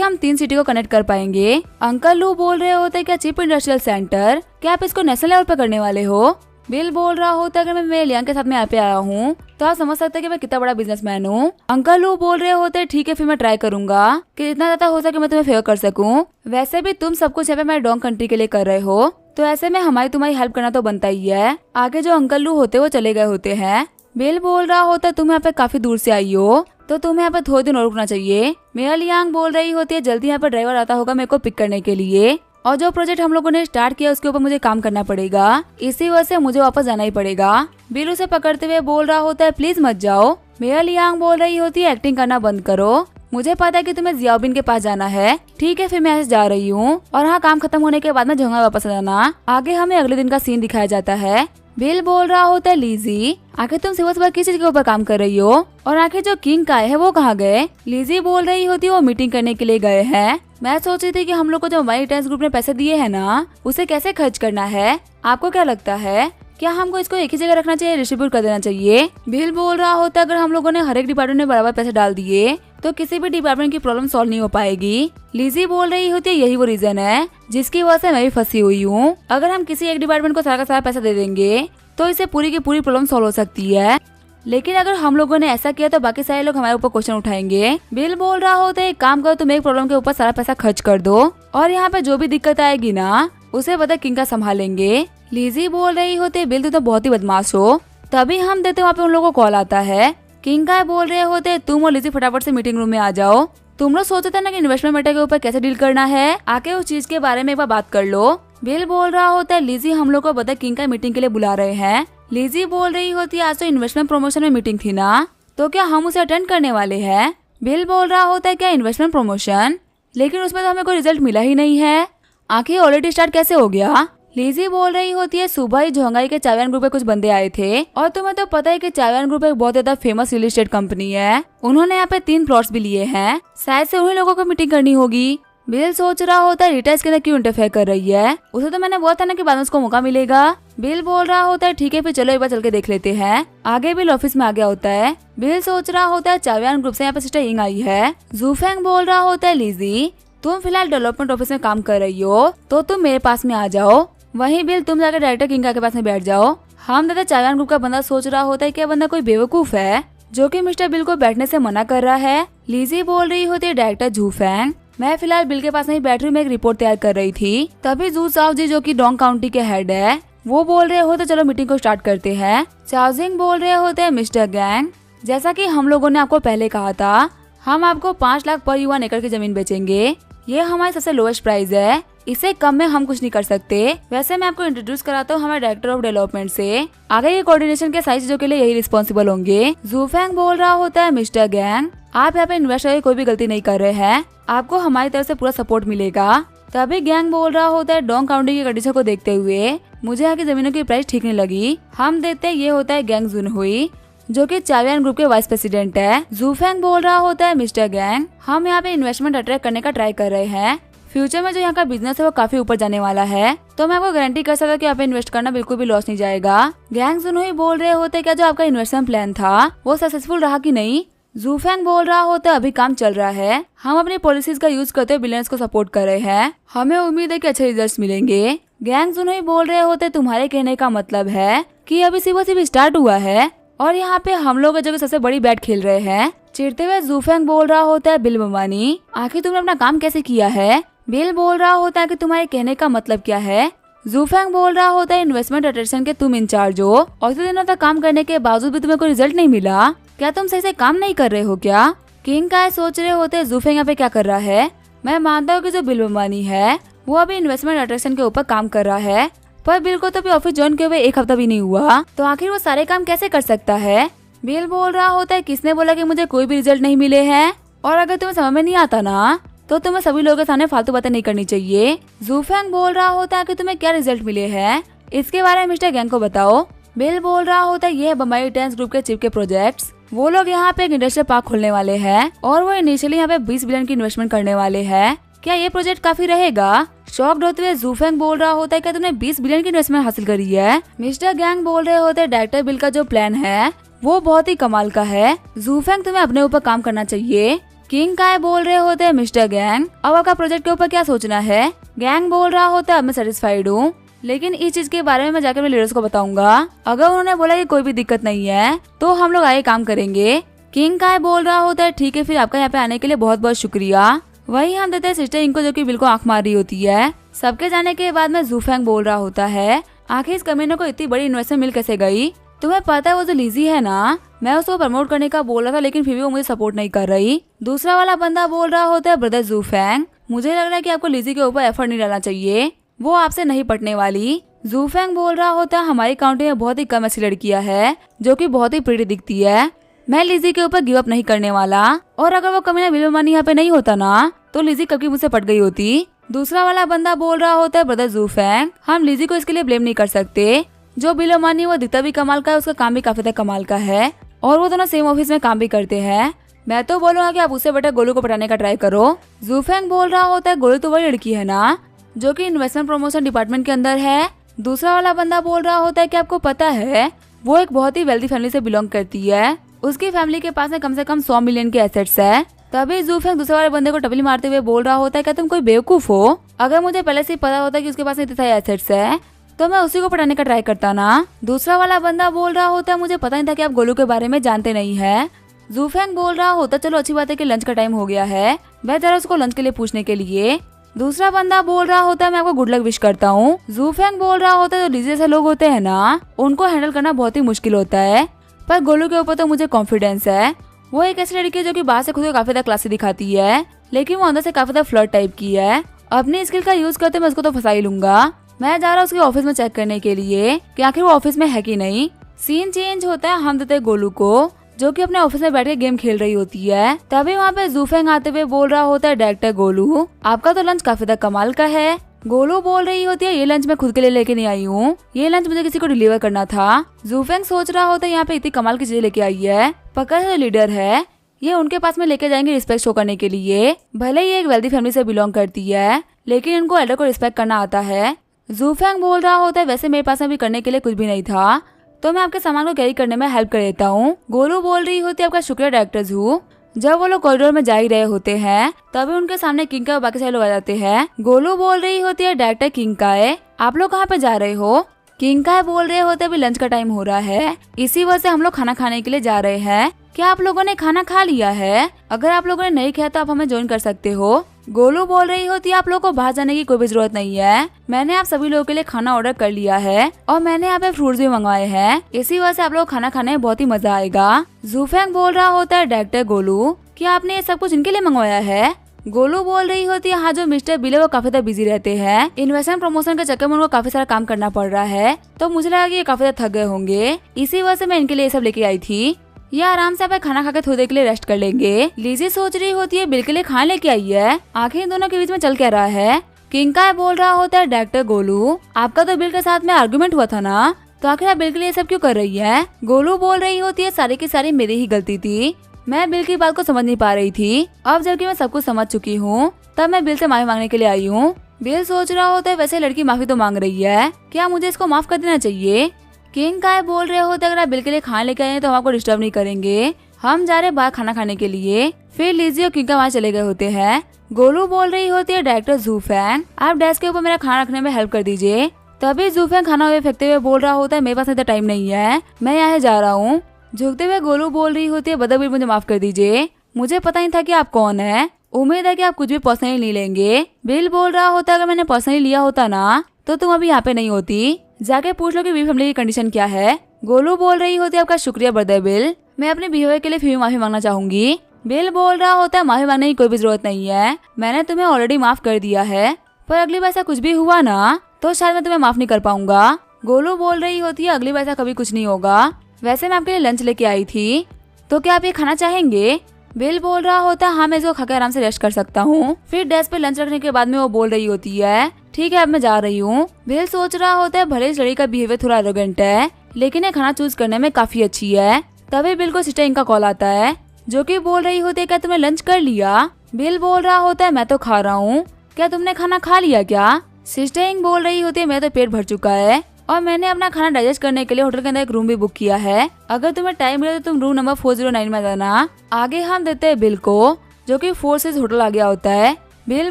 हम 3 सिटी को कनेक्ट कर पाएंगे। अंकल लू बोल रहे होते हैं क्या चीप इंडस्ट्रियल सेंटर, क्या आप इसको नेशनल लेवल पर करने वाले हो? बिल बोल रहा होता है अगर मैं मेरे लियांग के साथ में यहाँ पे आया हूँ तो आप समझ सकते हैं कि मैं कितना बड़ा बिजनेसमैन हूँ। अंकल लू बोल रहे होते हैं ठीक है फिर मैं ट्राई करूंगा कि जितना ज्यादा हो सके मैं तुम्हें फेवर कर सकूं। वैसे भी तुम सब कुछ यहाँ पे मेरे डोंग कंट्री के लिए कर रहे हो तो ऐसे में हमारी तुम्हारी हेल्प करना तो बनता ही है। आगे जो अंकल लू होते वो चले गए होते हैं। बिल बोल रहा होता है तुम यहाँ पे काफी दूर से आई हो तो तुम्हें यहाँ पे थोड़े दिन और रुकना चाहिए। मेरा लियांग बोल रही होती है जल्दी यहाँ पे ड्राइवर आता होगा मेरे को पिक करने के लिए और जो प्रोजेक्ट हम लोगों ने स्टार्ट किया उसके ऊपर मुझे काम करना पड़ेगा, इसी वजह से मुझे वापस जाना ही पड़ेगा। बिल उसे पकड़ते हुए बोल रहा होता है प्लीज मत जाओ। मेरा लियांग बोल रही होती है एक्टिंग करना बंद करो, मुझे पता है कि तुम्हें जियाओबिन के पास जाना है। ठीक है फिर मैं ऐसे जा रही हूँ और हाँ काम खत्म होने के बाद में जाऊंगा वापस आ जाना। आगे हमें अगले दिन का सीन दिखाया जाता है। बिल बोल रहा होता है लीजी आखिर तुम सुबह सुबह किस चीज के ऊपर काम कर रही हो और आखिर जो किंग का है वो कहाँ गए? लीजी बोल रही होती वो मीटिंग करने के लिए गए हैं। मैं सोच रही थी कि हम लोग को जो हमारी टेंस ग्रुप ने पैसे दिए हैं ना उसे कैसे खर्च करना है। आपको क्या लगता है क्या हमको इसको एक ही जगह रखना चाहिए, डिस्ट्रीब्यूट कर देना चाहिए? बिल बोल रहा होता है अगर हम लोगों ने हर एक डिपार्टमेंट में बराबर पैसे डाल दिए तो किसी भी डिपार्टमेंट की प्रॉब्लम सॉल्व नहीं हो पाएगी। लीजी बोल रही होती है यही वो रीजन है जिसकी वजह से मैं भी फंसी हुई हूँ। अगर हम किसी एक डिपार्टमेंट को सारा का सारा पैसा दे देंगे तो इससे पूरी की पूरी प्रॉब्लम सॉल्व हो सकती है, लेकिन अगर हम लोगों ने ऐसा किया तो बाकी सारे लोग हमारे ऊपर क्वेश्चन उठाएंगे। बिल बोल रहा होता है एक काम करो तुम एक प्रॉब्लम के ऊपर सारा पैसा खर्च कर दो और यहाँ पे जो भी दिक्कत आएगी ना उसे पता किंग का संभालेंगे। लीजी बोल रही होती है बिल तुम तो बहुत ही बदमाश हो। तभी हम देते वहाँ पे उन लोगों को कॉल आता है। किंग का बोल रहे होते तुम और लीजी फटाफट से मीटिंग रूम में आ जाओ। तुम लोग सोचते थे ना कि इन्वेस्टमेंट मैटर के ऊपर कैसे डील करना है, आके उस चीज के बारे में एक बार बात कर लो। बिल बोल रहा होता है लीजी हम लोग को बता किंग का मीटिंग के लिए बुला रहे हैं। लीजी बोल रही होती है आज तो इन्वेस्टमेंट प्रमोशन में मीटिंग थी ना तो क्या हम उसे अटेंड करने वाले हैं? बिल बोल रहा होता है क्या इन्वेस्टमेंट प्रमोशन, लेकिन उसमें तो हमें कोई रिजल्ट मिला ही नहीं है, आखिर ऑलरेडी स्टार्ट कैसे हो गया? लीजी बोल रही होती है सुबह ही झोंगाई के चावियान ग्रुप पे कुछ बंदे आए थे और तुम्हें तो पता है कि चावियान ग्रुप एक बहुत ज्यादा फेमस रियल एस्टेट कंपनी है। उन्होंने यहाँ पे 3 प्लॉट्स भी लिए हैं, शायद से उन्हीं लोगों को मीटिंग करनी होगी। बिल सोच रहा होता है रीटा इसके अंदर क्यों इंटरफेयर कर रही है, उसे तो मैंने बोला था ना कि बाद में उसको मौका मिलेगा। बिल बोल रहा होता है ठीक है फिर चलो एक बार चल के देख लेते हैं। आगे बिल ऑफिस में आ गया होता है। बिल सोच रहा होता है चावियान ग्रुप से यहाँ पे सिस्टर यिंग आई है। जूफेंग बोल रहा होता है लीजी तुम फिलहाल डेवलपमेंट ऑफिस में काम कर रही हो तो तुम मेरे पास में आ जाओ, वहीं बिल तुम जाकर डायरेक्टर किंग के पास में बैठ जाओ। हम दादा चावियान ग्रुप का बंदा सोच रहा होता है कि बंदा कोई बेवकूफ है जो कि मिस्टर बिल को बैठने से मना कर रहा है। लीजी बोल रही होती है डायरेक्टर जूफेंग मैं फिलहाल बिल के पास नहीं बैठ रही, मैं एक रिपोर्ट तैयार कर रही थी। तभी जू साओ जी जो कि डोंग काउंटी के हेड है वो बोल रहे होते चलो मीटिंग को स्टार्ट करते हैं। चाओजिंग बोल रहे होते हैं मिस्टर गैंग जैसा कि हम लोगों ने आपको पहले कहा था हम आपको 5 लाख पर युवान एकड़ की जमीन बेचेंगे, ये हमारी सबसे लोएस्ट प्राइस है, इससे कम में हम कुछ नहीं कर सकते। वैसे मैं आपको इंट्रोड्यूस कराता हूँ हमारे डायरेक्टर ऑफ डेवलपमेंट से, आगे ये कोऑर्डिनेशन के सारी चीजों के लिए यही रिस्पॉन्सिबल होंगे। जूफेंग बोल रहा होता है मिस्टर गैंग आप यहाँ पे इन्वेस्टर की कोई भी गलती नहीं कर रहे हैं, आपको हमारी तरफ से पूरा सपोर्ट मिलेगा। तभी गैंग बोल रहा होता है डोंग काउंटी की कंडीशन को देखते हुए मुझे यहाँ की जमीनों की प्राइस ठीक नहीं लगी। हम देखते हैं ये होता है गैंग जुनहुई जो कि चावियान ग्रुप के वाइस प्रेसिडेंट है। जूफेंग बोल रहा होता है मिस्टर गैंग हम यहाँ पे इन्वेस्टमेंट अट्रैक्ट करने का ट्राई कर रहे हैं, फ्यूचर में जो यहाँ का बिजनेस है वो काफी ऊपर जाने वाला है, तो मैं आपको गारंटी कर सकता हूँ कि यहाँ पे इन्वेस्ट करना बिल्कुल भी लॉस नहीं जाएगा। गैंग जुनहुई बोल रहे होते क्या जो आपका इन्वेस्टमेंट प्लान था वो सक्सेसफुल रहा कि नहीं? जूफेंग बोल रहा होता है अभी काम चल रहा है, हम अपनी पॉलिसीज का यूज करते हुए बिलियनर्स को सपोर्ट कर रहे हैं, हमें उम्मीद है कि अच्छे रिजल्ट्स मिलेंगे। गैंग जुनहुई बोल रहे होते तुम्हारे कहने का मतलब है कि अभी सिर्फ स्टार्ट हुआ है और यहाँ पे हम लोग जो सबसे बड़ी बैट खेल रहे हैं। चिढ़ते हुए जूफेंग बोल रहा होता है बिल बम्बानी आखिर तुमने अपना काम कैसे किया है? बिल बोल रहा होता है कि तुम्हारे कहने का मतलब क्या है? जूफेंग बोल रहा होता है इन्वेस्टमेंट अट्रैक्शन के तुम इंचार्ज हो और इतने दिनों तक काम करने के बावजूद भी तुम्हें कोई रिजल्ट नहीं मिला, क्या तुम सही से काम नहीं कर रहे हो क्या? किंग का सोच रहे होते जूफेंग यहाँ पे क्या कर रहा है। मैं मानता हूँ कि जो बिल बम्बानी है वो अभी इन्वेस्टमेंट अट्रैक्शन के ऊपर काम कर रहा है, पर बिल को तो अभी ऑफिस ज्वाइन किए हुए 1 हफ्ता भी नहीं हुआ, तो आखिर वो सारे काम कैसे कर सकता है? बिल बोल रहा होता है किसने बोला कि मुझे कोई भी रिजल्ट नहीं मिले हैं, और अगर तुम्हें समझ में नहीं आता ना तो तुम्हें सभी लोगों के सामने फालतू बातें नहीं करनी चाहिए। जूफेंग बोल रहा होता है कि तुम्हें क्या रिजल्ट मिले हैं, इसके बारे में मिस्टर गैंग को बताओ। बिल बोल रहा होता है ये है बम्बई टेंस ग्रुप के चीफ के प्रोजेक्ट्स। वो लोग यहाँ पे एक इंडस्ट्रियल पार्क खोलने वाले हैं और वो इनिशियली यहाँ पे 20 बिलियन की इन्वेस्टमेंट करने वाले हैं। क्या ये प्रोजेक्ट काफी रहेगा? शॉक्ड होते हुए जूफेंग बोल रहा होता है कि तुमने 20 बिलियन की इन्वेस्टमेंट हासिल करी है। मिस्टर गैंग बोल रहे होते हैं डायरेक्टर बिल का जो प्लान है वो बहुत ही कमाल का है। जूफेंग तुम्हें अपने ऊपर काम करना चाहिए। किंग काय बोल रहे होते हैं मिस्टर गैंग अब आपका प्रोजेक्ट के ऊपर क्या सोचना है? गैंग बोल रहा होता है अब मैं सेटिस्फाइड हूँ, लेकिन इस चीज के बारे में मैं जाकर मेरे लीडर्स को बताऊंगा। अगर उन्होंने बोला कि कोई भी दिक्कत नहीं है तो हम लोग आगे काम करेंगे। किंग काय बोल रहा होता है ठीक है, फिर आपका यहाँ पे आने के लिए बहुत बहुत शुक्रिया। वही हम देते हैं सिस्टर इनको जो कि बिल्कुल आंख मार रही होती है। सबके जाने के बाद में जूफेंग बोल रहा होता है आखिर इस कमीने को इतनी बड़ी इन्वेस्टमेंट मिल कैसे गई? तुम्हें पता है वो जो लीजी है ना, मैं उसको प्रमोट करने का बोल रहा था लेकिन फिर भी वो मुझे सपोर्ट नहीं कर रही। दूसरा वाला बंदा बोल रहा होता है ब्रदर जूफेंग मुझे लग रहा है कि आपको लीजी के ऊपर एफर्ट नहीं डालना चाहिए, वो आपसे नहीं पटने वाली। जूफेंग बोल रहा होता है हमारी काउंटी में बहुत ही कम ऐसी लड़कियां है जो कि बहुत ही प्रिटी दिखती है। मैं लिजी के ऊपर गिव अप नहीं करने वाला, और अगर वो कमीना बिल मनी यहाँ पे नहीं होता ना तो लिजी कब की मुझसे पट गई होती। दूसरा वाला बंदा बोल रहा होता है ब्रदर जूफेंग हम लिजी को इसके लिए ब्लेम नहीं कर सकते। जो बिल मनी वो दिखता भी कमाल का है, उसका काम भी काफी ज्यादा कमाल का है और वो दोनों सेम ऑफिस में काम भी करते हैं। मैं तो बोलूंगा कि आप उससे बेटा गोलू को पटाने का ट्राई करो। जूफेंग बोल रहा होता है गोलू तो वही लड़की है ना जो कि इन्वेस्टमेंट प्रमोशन डिपार्टमेंट के अंदर है। दूसरा वाला बंदा बोल रहा होता है कि आपको पता है वो एक बहुत ही वेल्दी फैमिली से बिलोंग करती है, उसकी फैमिली के पास में कम से कम 100 मिलियन के एसेट्स है। तभी जूफेंग दूसरे वाले बंदे को टपली मारते हुए बोल रहा होता है क्या तुम कोई बेवकूफ हो? अगर मुझे पहले से पता होता कि उसके पास इतने सारे एसेट्स है तो मैं उसी को पटाने का ट्राई करता ना। दूसरा वाला बंदा बोल रहा होता है मुझे पता नहीं था कि आप गोलू के बारे में जानते नहीं है। जूफेंग बोल रहा होता चलो अच्छी बात है कि लंच का टाइम हो गया है, मैं जरा उसको लंच के लिए पूछने के लिए। दूसरा बंदा बोल रहा होता है मैं आपको गुड लक विश करता हूँ। जूफेंग बोल रहा होता है जो लीजी से लोग होते हैं ना उनको हैंडल करना बहुत ही मुश्किल होता है, पर गोलू के ऊपर तो मुझे कॉन्फिडेंस है। वो एक ऐसी लड़की है जो कि बाहर से खुद को काफी ज्यादा क्लासी दिखाती है लेकिन वो अंदर से काफी ज्यादा फ्लर्ट टाइप की है। अपनी स्किल का यूज करते मैं उसको तो फंसा ही लूंगा। मैं जा रहा हूँ उसके ऑफिस में चेक करने के लिए कि आखिर वो ऑफिस में है कि नहीं। सीन चेंज होता है, हम देते हैं गोलू को जो कि अपने ऑफिस में बैठ के गेम खेल रही होती है। तभी वहाँ पे जूफेंग आते हुए बोल रहा होता है डायरेक्टर गोलू आपका तो लंच काफी ज्यादा कमाल का है। गोलू बोल रही होती है ये लंच मैं खुद के लिए लेके नहीं आई हूँ, ये लंच मुझे किसी को डिलीवर करना था। जूफेंग सोच रहा होता है यहाँ पे इतनी कमाल की चीजें लेके आई है, पक्का जो लीडर है ये उनके पास में लेके जाएंगे रिस्पेक्ट शो करने के लिए। भले ही एक वेल्दी फैमिली से बिलोंग करती है लेकिन इनको एल्डर को रिस्पेक्ट करना आता है। जूफेंग बोल रहा होता है वैसे मेरे पास में भी करने के लिए कुछ भी नहीं था तो मैं आपके सामान को कैरी करने में हेल्प कर देता हूँ। गोलू बोल रही होती है आपका शुक्रिया डायरेक्टर जू। जब वो लोग कॉरिडोर में जा ही रहे होते हैं तभी उनके सामने किंग का बाकी सारे लोग आ जाते हैं। गोलू बोल रही होती है डायरेक्टर किंग का है आप लोग कहाँ पे जा रहे हो? किंग का बोल रहे होते अभी लंच का टाइम हो रहा है, इसी वजह से हम लोग खाना खाने के लिए जा रहे हैं। क्या आप लोगों ने खाना खा लिया है? अगर आप लोगों ने नहीं खाया तो आप हमें ज्वाइन कर सकते हो। गोलू बोल रही होती है आप लोगों को बाहर जाने की कोई भी जरूरत नहीं है, मैंने आप सभी लोगों के लिए खाना ऑर्डर कर लिया है और मैंने यहाँ पे फ्रूट्स भी मंगवाए हैं, इसी वजह से आप लोग खाना खाने में बहुत ही मजा आएगा। जूफेंग बोल रहा होता है डायरेक्टर गोलू क्या आपने ये सब कुछ इनके लिए मंगवाया है? गोलू बोल रही होती है हाँ जो मिस्टर बिल है वो काफी ज्यादा बिजी रहते हैं, इन्वेस्टमेंट प्रमोशन के चक्कर में उनको काफी सारा काम करना पड़ रहा है तो मुझे लगा कि ये काफी ज्यादा थक गए होंगे, इसी वजह से मैं इनके लिए ये सब लेके आई थी। ये आराम से आप खाना खा के थोड़ी देर के लिए रेस्ट कर लेंगे। लीजी सोच रही होती है बिल के लिए खाना लेके आई है, आखिर इन दोनों के बीच में चल क्या रहा है? किंग का बोल रहा होता है डायरेक्टर गोलू आपका तो बिल के साथ में आर्गुमेंट हुआ था ना, तो आखिर आप बिल के लिए सब क्यों कर रही है? गोलू बोल रही होती है सारी की सारी मेरी ही गलती थी, मैं बिल की बात को समझ नहीं पा रही थी, अब जबकि मैं सब कुछ समझ चुकी हूँ तब मैं बिल से माफी मांगने के लिए आई हूँ। बिल सोच रहा होता है वैसे लड़की माफी तो मांग रही है, क्या मुझे इसको माफ कर देना चाहिए? किंग काय बोल रहे होते अगर आप बिल के लिए खाना लेके आए तो हम आपको डिस्टर्ब नहीं करेंगे, हम जा रहे बाहर खाना खाने के लिए। फिर लीजी और किंग का वहाँ चले गए होते हैं। गोलू बोल रही होती है डायरेक्टर जूफेंग आप डेस्क के ऊपर मेरा खाना रखने में हेल्प कर दीजिए। तभी जूफेंग खाना हुए फेंकते हुए बोल रहा होता है मेरे पास इतना टाइम नहीं है, मैं यहाँ जा रहा हूँ। झुकते हुए गोलू बोल रही होती है बदबिल मुझे माफ कर दीजिए, मुझे पता नहीं था कि आप कौन है, उम्मीद है कि आप कुछ भी पर्सनली नहीं लेंगे। बिल बोल रहा होता अगर मैंने पर्सनली लिया होता ना तो तुम अभी यहाँ पे नहीं होती, जाके पूछ लो कि वी फैमिली की कंडीशन क्या है। गोलू बोल रही होती है आपका शुक्रिया ब्रदर बिल, मैं अपने बिहेवियर के लिए फिर माफी मांगना चाहूंगी। बिल बोल रहा होता है माफी मांगने की कोई भी जरूरत नहीं है, मैंने तुम्हें ऑलरेडी माफ कर दिया है, पर अगली बार ऐसा कुछ भी हुआ ना तो शायद मैं तुम्हें माफ नहीं कर पाऊंगा। गोलू बोल रही होती है अगली बार ऐसा कभी कुछ नहीं होगा, वैसे मैं आपके लिए लंच लेके आई थी तो क्या आप ये खाना चाहेंगे? बिल बोल रहा होता है हाँ मैं इसको खाकर आराम से रेस्ट कर सकता हूँ। फिर डेस्क पे लंच रखने के बाद में वो बोल रही होती है ठीक है अब मैं जा रही हूँ। बिल सोच रहा होता है भले इस लड़की का बिहेवियर थोड़ा एरोगेंट है लेकिन ये खाना चूज करने में काफी अच्छी है। तभी बिल को सिस्टर इंग का कॉल आता है जो कि बोल रही होती है क्या तुमने लंच कर लिया। बिल बोल रहा होता है मैं तो खा रहा हूँ, क्या तुमने खाना खा लिया क्या। सिस्टर इंग बोल रही होती है मेरा तो पेट भर चुका है और मैंने अपना खाना डाइजेस्ट करने के लिए होटल के अंदर एक रूम भी बुक किया है। अगर तुम्हें टाइम मिले तो तुम रूम नंबर 409 में जाना। आगे हम देते हैं बिल को जो कि 4 6 होटल आ गया होता है। बिल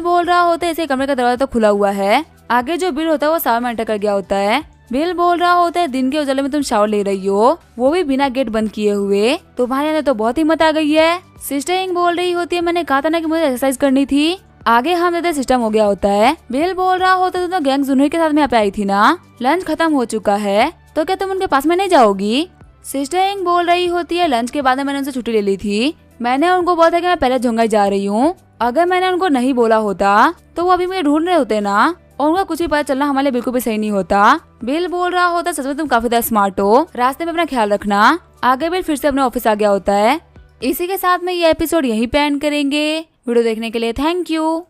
बोल रहा होता है इसे कमरे का दरवाजा तो खुला हुआ है। आगे जो बिल होता है वो शावर में एंटर कर गया होता है। बिल बोल रहा होता है दिन के उजाले में तुम शावर ले रही हो वो भी बिना गेट बंद किए हुए, तुम्हारे अंदर तो बहुत हिम्मत आ गई है। सिस्टर इंग बोल रही होती है मैंने कहा था ना कि मुझे एक्सरसाइज करनी थी। आगे हम देते सिस्टम हो गया होता है। बिल बोल रहा होता है तो गैंग जुनूर के साथ में यहाँ पे आई थी ना, लंच खत्म हो चुका है तो क्या तुम उनके पास में नहीं जाओगी। सिस्टर इंग बोल रही होती है लंच के बाद में मैंने उनसे छुट्टी ले ली थी, मैंने उनको बोला था कि मैं पहले झुंगाई जा रही हूँ। अगर मैंने उनको नहीं बोला होता तो वो अभी मुझे ढूंढ रहे होते ना और उनका कुछ भी पता चलना हमारे लिए बिल्कुल भी सही नहीं होता। बिल बोल रहा होता सच में तुम काफी ज्यादा स्मार्ट हो, रास्ते में अपना ख्याल रखना। आगे बिल फिर से अपने ऑफिस आ गया होता है। इसी के साथ में ये एपिसोड यहीं पे एंड करेंगे। वीडियो देखने के लिए थैंक यू।